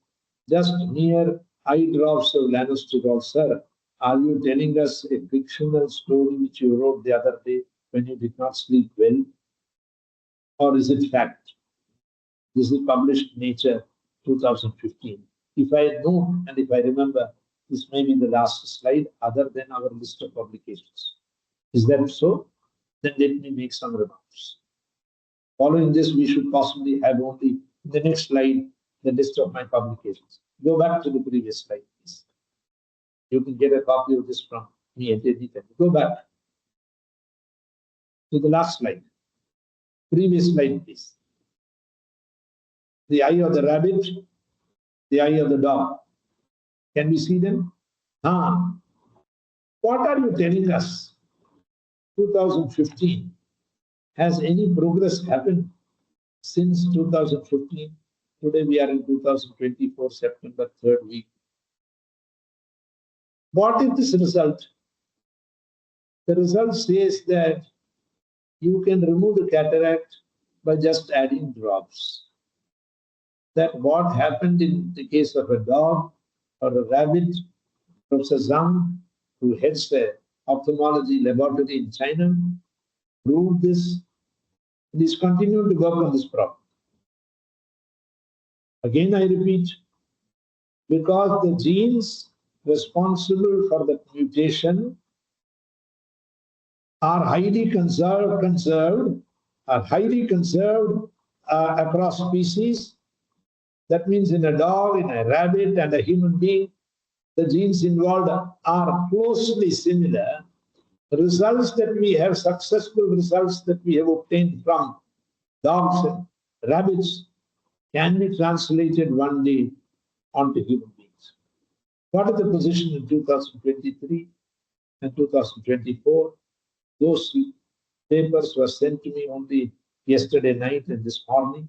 Just mere eye drops of nanosterol, sir. Are you telling us a fictional story which you wrote the other day when you did not sleep well? Or is it fact? This is published in Nature 2015. If I know and if I remember, this may be the last slide other than our list of publications. Is that so? Then let me make some remarks. Following this, we should possibly have only in the next slide the list of my publications. Go back to the previous slide, please. You can get a copy of this from me at any time. Go back to the last slide. Previous slide, please. The eye of the rabbit, the eye of the dog. Can we see them? What are you telling us? 2015. Has any progress happened since 2015? Today we are in 2024, September 3rd week. What is this result? The result says that you can remove the cataract by just adding drops. That what happened in the case of a dog or a rabbit, Professor Zhang, who heads the ophthalmology laboratory in China, proved this and is continuing to work on this problem. Again, I repeat, because the genes responsible for the mutation are highly conserved across species. That means in a dog, in a rabbit, and a human being, the genes involved are closely similar. The results that we have, successful results that we have obtained from dogs and rabbits, can be translated one day onto human beings. What is the position in 2023 and 2024? Those papers were sent to me only yesterday night and this morning.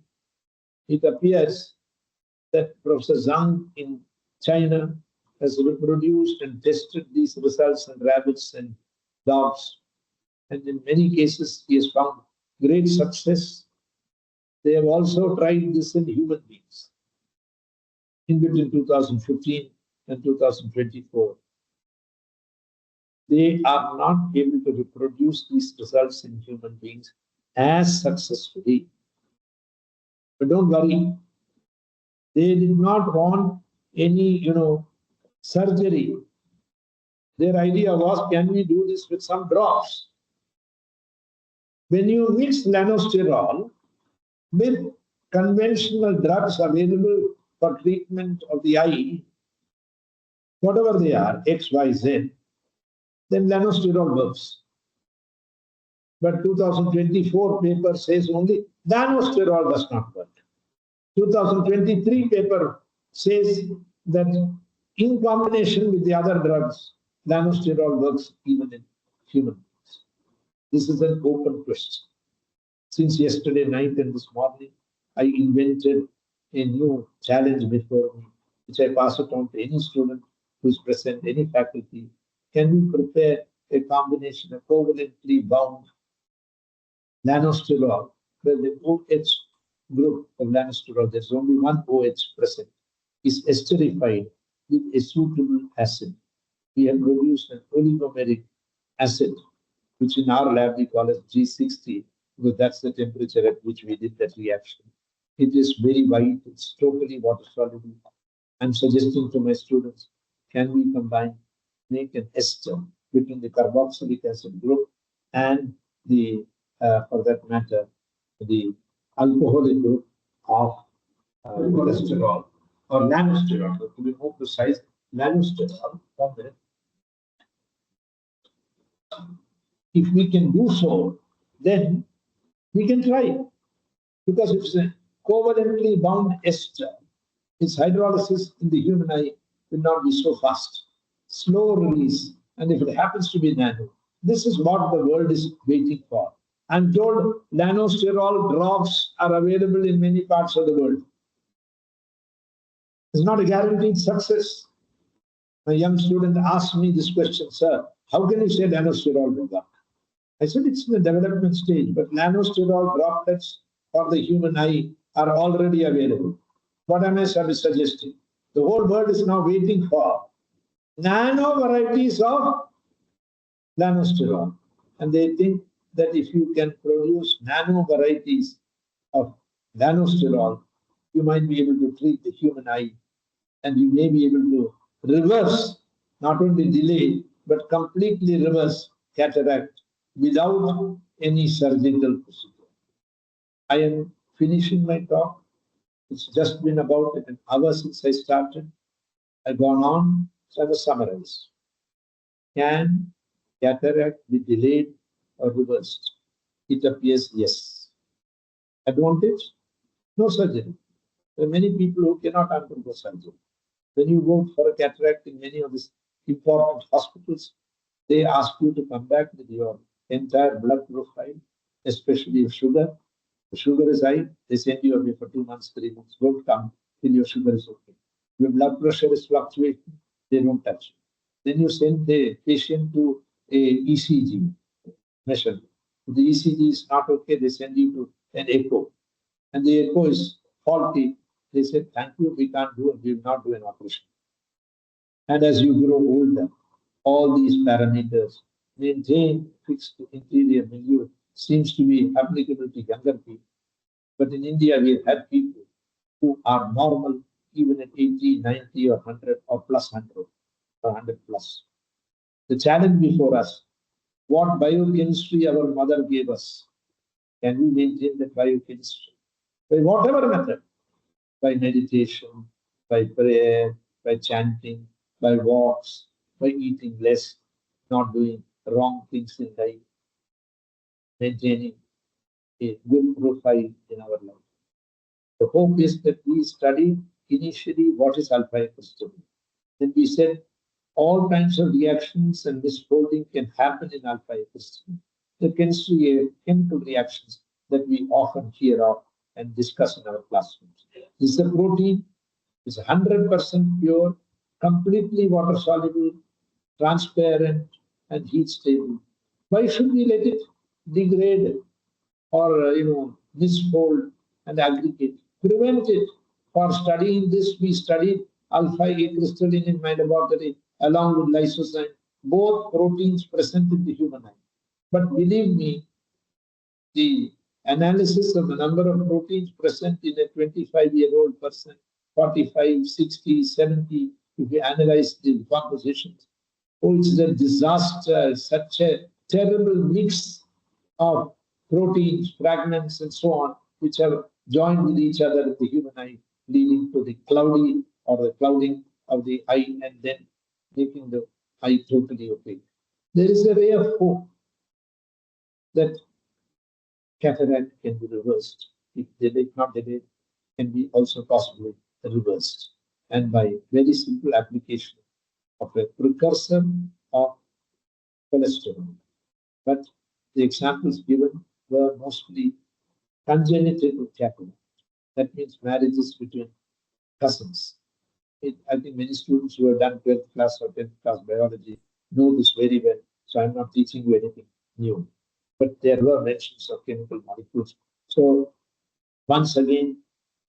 It appears that Professor Zhang in China has reproduced and tested these results in rabbits and dogs. And in many cases, he has found great success. They have also tried this in human beings in between 2015 and 2024. They are not able to reproduce these results in human beings as successfully. But don't worry. They did not want any, surgery. Their idea was, can we do this with some drops? When you mix lanosterol with conventional drugs available for treatment of the eye, whatever they are, X, Y, Z, then lanosterol works. But 2024 paper says only lanosterol does not work. 2023 paper says that in combination with the other drugs, lanosterol works even in human beings. This is an open question. Since yesterday night and this morning, I invented a new challenge before me, which I pass it on to any student who is present, any faculty. Can we prepare a combination, a covalently bound lanosterol, where the OH group of lanosterol, there's only one OH present, is esterified with a suitable acid. We have produced an oligomeric acid, which in our lab we call as G60, because that's the temperature at which we did that reaction. It is very white, it's totally water soluble. I'm suggesting to my students, can we make an ester between the carboxylic acid group and the, for that matter, the alcoholic group of cholesterol or lanosterol, to be more precise, lanosterol. If we can do so, then we can try. Because if it's a covalently bound ester, its hydrolysis in the human eye will not be so fast. Slow release, and if it happens to be nano, this is what the world is waiting for. I'm told lanosterol drops are available in many parts of the world. It's not a guaranteed success. A young student asked me this question, sir, how can you say lanosterol will work? I said it's in the development stage, but lanosterol droplets for the human eye are already available. What am I suggesting? The whole world is now waiting for nano varieties of lanosterol. And they think that if you can produce nano varieties of lanosterol, you might be able to treat the human eye, and you may be able to reverse, not only delay, but completely reverse cataract without any surgical procedure. I am finishing my talk. It's just been about an hour since I started. I've gone on, so I will summarize. Can cataract be delayed or reversed? It appears yes. Advantage? No surgery. There are many people who cannot undergo surgery. When you go for a cataract in many of these important hospitals, they ask you to come back with your entire blood profile, especially your sugar. The sugar is high, they send you away for 2 months, 3 months. Don't come till your sugar is okay. Your blood pressure is fluctuating, they don't touch you. Then you send the patient to a ECG measurement. If the ECG is not okay, they send you to an echo, and the echo is faulty. They said, "Thank you, we can't do it. We will not do an operation." And as you grow older, all these parameters maintain fixed interior milieu seems to be applicable to younger people. But in India, we have had people who are normal even at 80, 90, or 100, or plus 100, or 100 plus. The challenge before us, what biochemistry our mother gave us, can we maintain that biochemistry? By whatever method, by meditation, by prayer, by chanting, by walks, by eating less, not doing wrong things in life, maintaining a good profile in our life. The hope is that we studied initially what is alpha crystalline. Then we said all kinds of reactions and misfolding can happen in alpha crystalline. The chemical reactions that we often hear of and discuss in our classrooms. This is a protein, it's 100% pure, completely water soluble, transparent, and heat stable. Why should we let it degrade or misfold and aggregate? Prevent it. For studying this, we studied alpha A crystalline in my laboratory along with lysozyme, both proteins present in the human eye. But believe me, the analysis of the number of proteins present in a 25-year-old person, 45, 60, 70, if we analyze the compositions, oh, it's a disaster, such a terrible mix of proteins, fragments, and so on, which have joined with each other in the human eye, leading to the cloudy or the clouding of the eye and then making the eye totally opaque. There is a ray of hope that cataract can be reversed. If delayed, not delayed, can be also possibly reversed. And by very simple application of a precursor of cholesterol. But the examples given were mostly congenital cataract. That means marriages between cousins. I think many students who have done 12th class or 10th class biology know this very well. So I'm not teaching you anything new. But there were mentions of chemical molecules. So once again,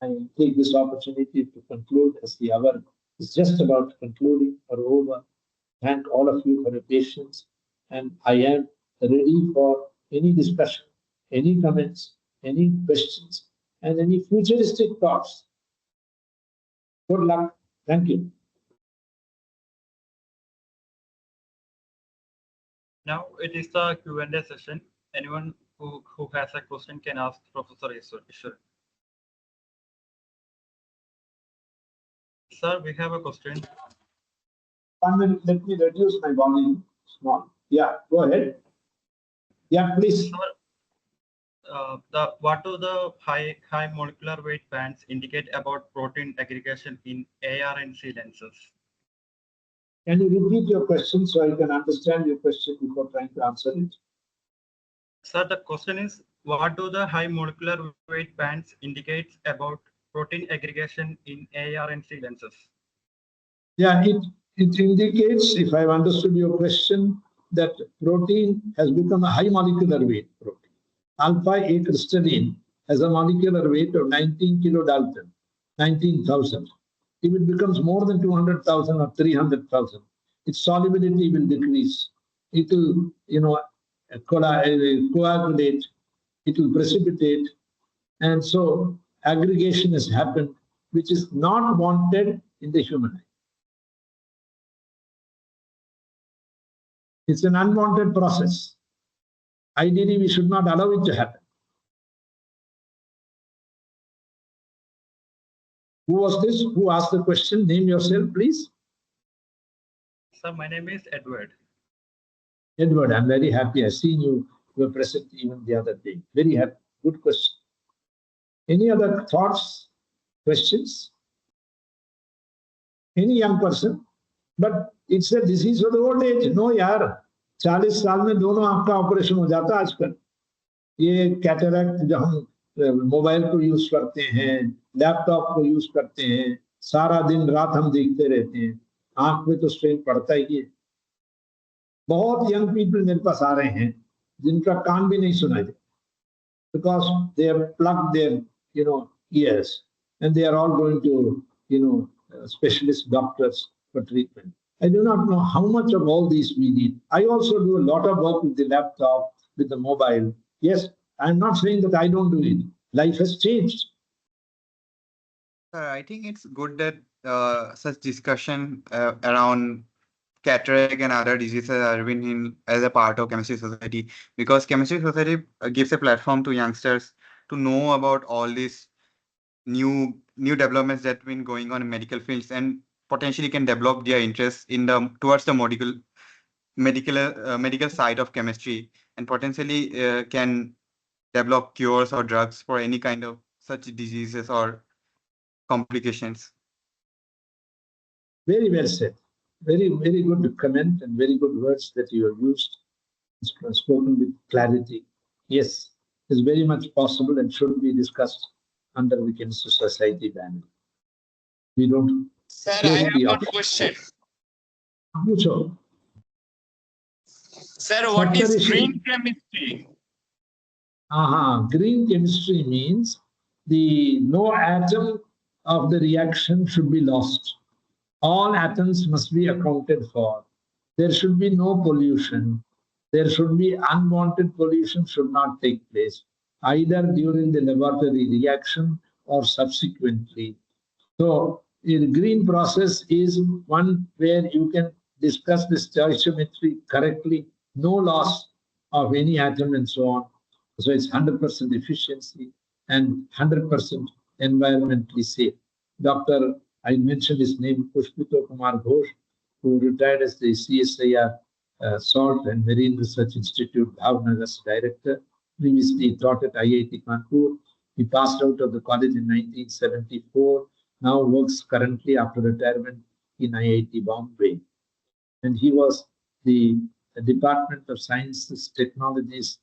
I take this opportunity to conclude as the hour is just about concluding or over. Thank all of you for your patience. And I am ready for any discussion, any comments, any questions, and any futuristic thoughts. Good luck. Thank you. Now it is the Q&A session. Anyone who has a question can ask Professor Eswaran. Sir, we have a question. 1 minute, let me reduce my volume. Small. Yeah, go ahead. Yeah, please. Sir, what do the high molecular weight bands indicate about protein aggregation in ARNC lenses? Can you repeat your question so I can understand your question before trying to answer it? Sir, the question is, what do the high molecular weight bands indicate about protein aggregation in ARNC lenses? Yeah, it indicates, if I've understood your question, that protein has become a high molecular weight protein. Alpha A crystalline has a molecular weight of 19 kilodalton, 19,000. If it becomes more than 200,000 or 300,000, its solubility will decrease. It will, coagulate, it will precipitate, and so aggregation has happened, which is not wanted in the human eye. It's an unwanted process. Ideally, we should not allow it to happen. Who was this? Who asked the question? Name yourself, please. Sir, my name is Edward. Edward, I'm very happy. I've seen you were present even the other day. Very happy. Good question. Any other thoughts, questions? Any young person? But it's a disease of the old age. No, यार 40 साल में दोनों आंख का operation हो जाता है आजकल. ये कैटरैक्ट जो हम मोबाइल को यूज करते हैं, लैपटॉप को यूज करते हैं, सारा दिन रात हम देखते रहते हैं, आंख में तो स्ट्रेन पड़ता ही है. बहुत young people मेरे पास आ रहे हैं जिनका कान भी नहीं सुनाई दे, because they have plugged their ears, and they are all going to specialist doctors for treatment. I do not know how much of all these we need. I also do a lot of work with the laptop, with the mobile. Yes, I'm not saying that I don't do it. Life has changed. I think it's good that such discussion around cataract and other diseases are been in as a part of chemistry society, because chemistry society gives a platform to youngsters to know about all these new developments that have been going on in medical fields, and potentially can develop their interest in the towards the medical side of chemistry, and potentially can develop cures or drugs for any kind of such diseases or complications. Very well said. Very, very good comment and very good words that you have used, spoken with clarity. Yes, it's very much possible and should be discussed under the Chemistry Society banner. We don't. Sir, I have one question. Sure. Sir, what is green chemistry? Green chemistry means no atom of the reaction should be lost. All atoms must be accounted for. There should be no pollution. There should be unwanted pollution should not take place, either during the laboratory reaction or subsequently. So the green process is one where you can discuss the stoichiometry correctly, no loss of any atom and so on. So it's 100% efficiency and 100% environmentally safe. I mentioned his name, Pushpito Kumar Ghosh, who retired as the CSIR Salt and Marine Research Institute, Bhavnagar's director. Previously, he taught at IIT Kanpur. He passed out of the college in 1974, now works currently after retirement in IIT Bombay. And he was the Department of Sciences, Technologies,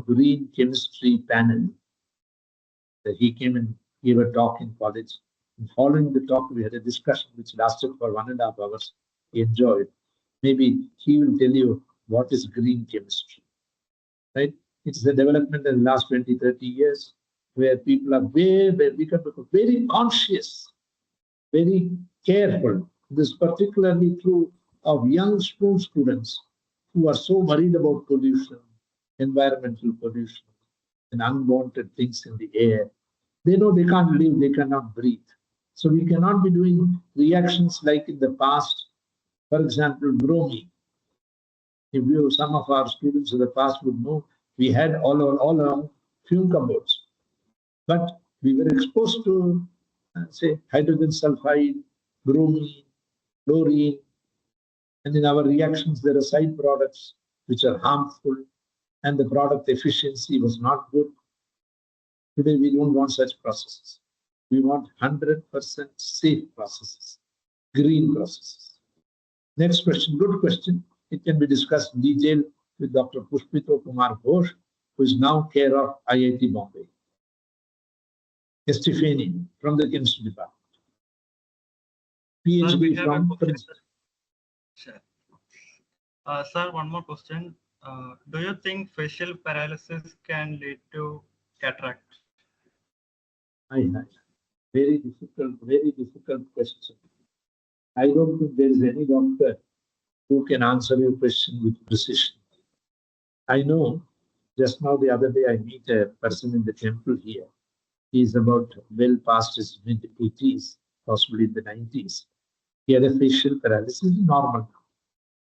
green chemistry panel. He came and gave a talk in college. And following the talk, we had a discussion which lasted for 1.5 hours. He enjoyed. Maybe he will tell you what is green chemistry, right? It's the development in the last 20, 30 years where people are become very conscious, very careful. This is particularly true of young school students who are so worried about pollution, environmental pollution, and unwanted things in the air. They know they can't live, they cannot breathe. So we cannot be doing reactions like in the past. For example, bromine. Some of our students in the past would know, we had all our fume cupboards. But we were exposed to, say, hydrogen sulfide, bromine, chlorine, and in our reactions there are side products which are harmful, and the product efficiency was not good. Today we don't want such processes. We want 100% safe processes, green processes. Next question, good question. It can be discussed in detail with Dr. Pushpito Kumar Ghosh, who is now chair of IIT Bombay. Estefani from the chemistry department. PhD from Principal. Sure. Sir, one more question. Do you think facial paralysis can lead to cataract? Very difficult question. I don't think there is any doctor who can answer your question with precision. I know just now the other day I meet a person in the temple here. He is about well past his mid-80s, possibly in the 90s. He had a facial paralysis, normal.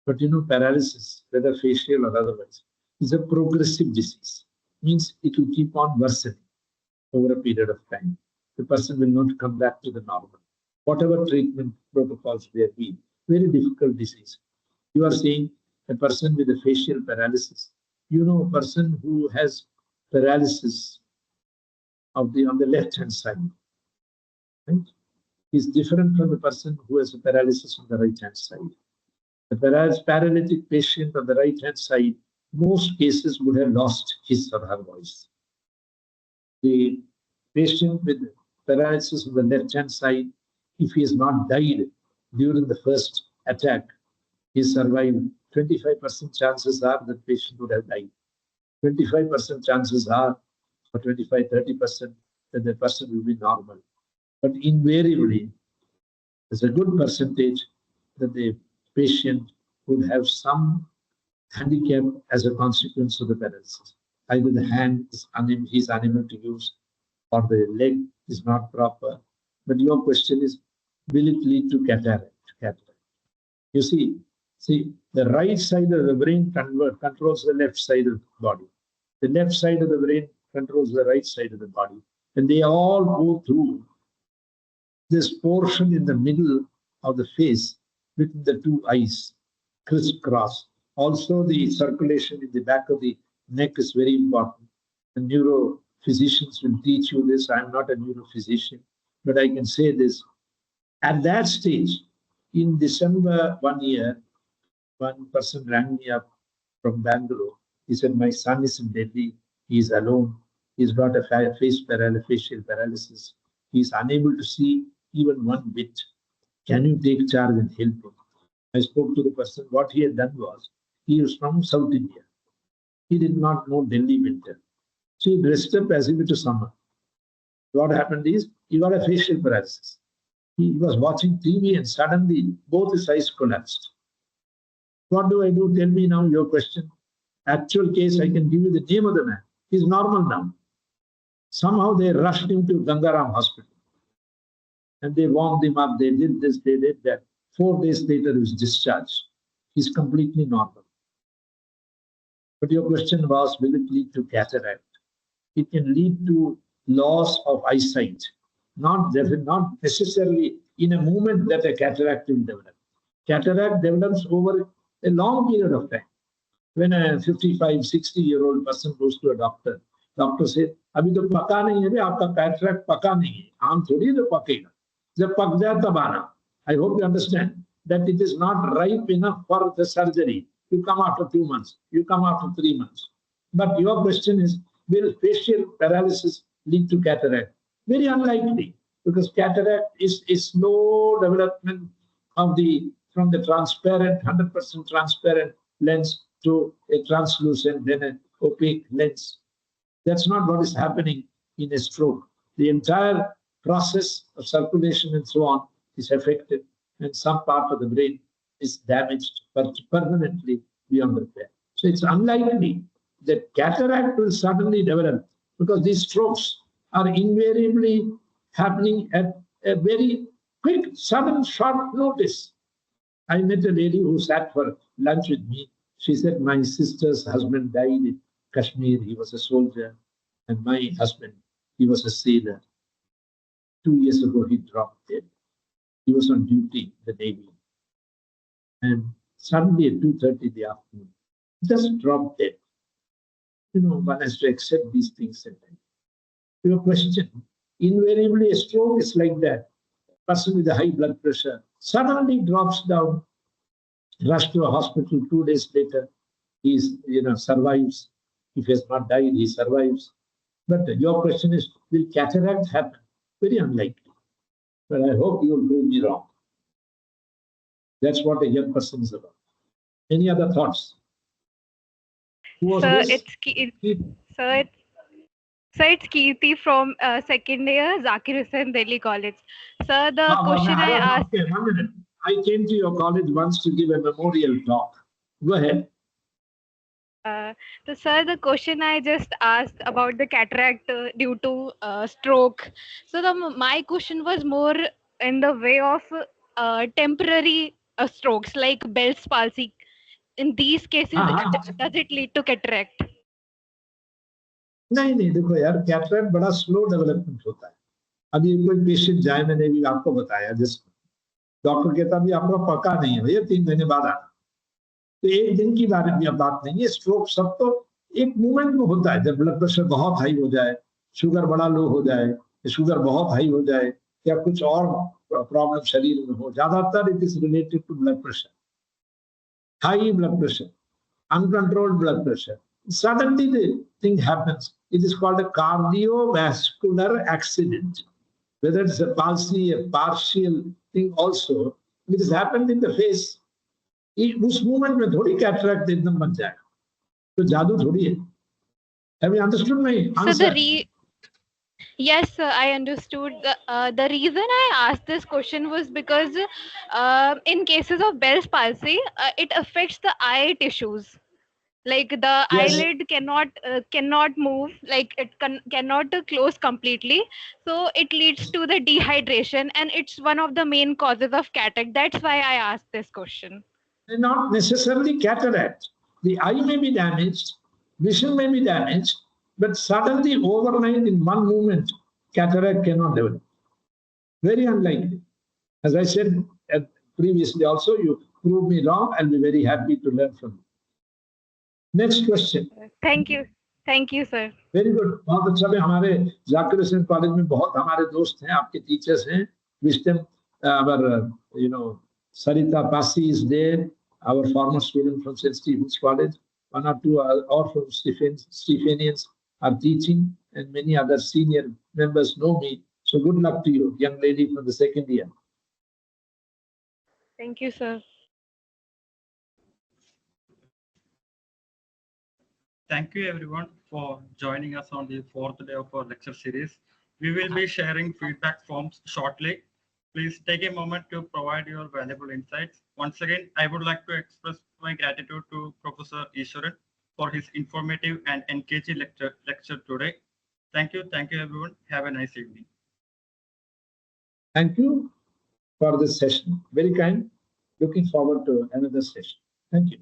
But paralysis, whether facial or otherwise, is a progressive disease. Means it will keep on worsening over a period of time. The person will not come back to the normal. Whatever treatment protocols there be, very difficult disease. You are seeing a person with a facial paralysis. A person who has paralysis on the left-hand side, right, is different from the person who has a paralysis on the right-hand side. The paralytic patient on the right-hand side, most cases would have lost his or her voice. The patient with paralysis on the left-hand side, if he has not died during the first attack, he survived 25% chances are that patient would have died. 25% chances are, or 25-30%, that the person will be normal. But invariably, there's a good percentage that the patient would have some handicap as a consequence of the paralysis. Either the hand is he's unable to use, or the leg is not proper. But your question is, will it lead to cataract? You see, the right side of the brain controls the left side of the body. The left side of the brain controls the right side of the body. And they all go through this portion in the middle of the face between the two eyes, crisscross. Also, the circulation in the back of the neck is very important. The neurophysicians will teach you this. I'm not a neurophysician, but I can say this. At that stage, in December 1 year, one person rang me up from Bangalore. He said, my son is in Delhi. He's alone. He's got a facial paralysis. He's unable to see even one bit. Can you take charge and help him? I spoke to the person. What he had done was, he was from South India. He did not know Delhi winter. So he dressed up as if it was summer. What happened is, he got a facial paralysis. He was watching TV and suddenly both his eyes collapsed. What do I do? Tell me now your question. Actual case, I can give you the name of the man. He's normal now. Somehow they rushed him to Gangaram Hospital. And they warmed him up. They did this, they did that. 4 days later, he was discharged. He's completely normal. But your question was, will it lead to cataract? It can lead to loss of eyesight. Not necessarily in a moment that a cataract will develop. Cataract develops over a long period of time. When a 55, 60-year-old person goes to a doctor says, "Abhi to paka nahi hai, aapka cataract paka nahi hai. Aam thodi to pakega. Jab pak jaye tab aana." I hope you understand that it is not ripe enough for the surgery. You come after 2 months. You come after 3 months. But your question is, will facial paralysis lead to cataract? Very unlikely, because cataract is a slow development of from the transparent, 100% transparent lens to a translucent, then an opaque lens. That's not what is happening in a stroke. The entire process of circulation and so on is affected, and some part of the brain is damaged permanently beyond repair. So it's unlikely that cataract will suddenly develop, because these strokes are invariably happening at a very quick, sudden, short notice. I met a lady who sat for lunch with me. She said, my sister's husband died in Kashmir. He was a soldier. And my husband, he was a sailor. 2 years ago, he dropped dead. He was on duty in the Navy. And suddenly at 2:30 in the afternoon, he just dropped dead. One has to accept these things at times. Your question, invariably a stroke is like that. A person with a high blood pressure suddenly drops down, rushed to a hospital. 2 days later, he survives. If he has not died, he survives. But your question is, will cataract happen? Very unlikely. But I hope you will prove me wrong. That's what a young person is about. Any other thoughts? Who was this? It's Kirti from second year, Zakir Hussain, Delhi College. Sir, the question I asked... Okay, 1 minute. I came to your college once to give a memorial talk. Go ahead. So, sir, the question I just asked about the cataract due to stroke. So, my question was more in the way of temporary strokes like Bell's palsy. In these cases, does it lead to cataract? नहीं देखो यार, cataract बड़ा slow development होता है. अभी कोई patient जाए, मैंने भी आपको बताया, जिस डॉक्टर कहता भी आपका पक्का नहीं है भैया, 3 महीने बाद आना. तो एक दिन की बात नहीं है. स्ट्रोक सब तो एक मूवमेंट में होता है. जब ब्लड प्रेशर बहुत हाई हो जाए, शुगर बड़ा लो हो जाए, शुगर बहुत हाई हो जाए, या कुछ और प्रॉब्लम शरीर में हो, ज्यादातर it is related to blood pressure. High blood pressure, uncontrolled blood pressure, suddenly the thing happens. It is called a cardiovascular accident. Whether it's a palsy, a partial thing also, it has happened in the face. उस movement में थोड़ी cataract एकदम बन जाएगा, तो जादू थोड़ी है. Have you understood my answer? So yes, sir, I understood. The reason I asked this question was because in cases of Bell's palsy, it affects the eye tissues. Like the Yes. eyelid cannot move, like it cannot close completely. So it leads to the dehydration, and it's one of the main causes of cataract. That's why I asked this question. Not necessarily cataract. The eye may be damaged, vision may be damaged, but suddenly overnight in one moment, cataract cannot develop. Very unlikely. As I said previously also, you prove me wrong, I'll be very happy to learn from you. Next question. Thank you. Thank you, sir. Very good. बहुत अच्छा है. हमारे Zakir Hussain college में बहुत हमारे दोस्त हैं, आपके टीचर्स हैं. विस्टम Sarita Pasi is there, our former student from St. Stephen's College. One or two are from Stephenians are teaching, and many other senior members know me. So good luck to you, young lady from the second year. Thank you, sir. Thank you everyone for joining us on the 4th day of our lecture series. We will be sharing feedback forms shortly. Please take a moment to provide your valuable insights. Once again, I would like to express my gratitude to Professor Eswaran for his informative and engaging lecture today. Thank you everyone. Have a nice evening. Thank you for this session. Very kind. Looking forward to another session. Thank you.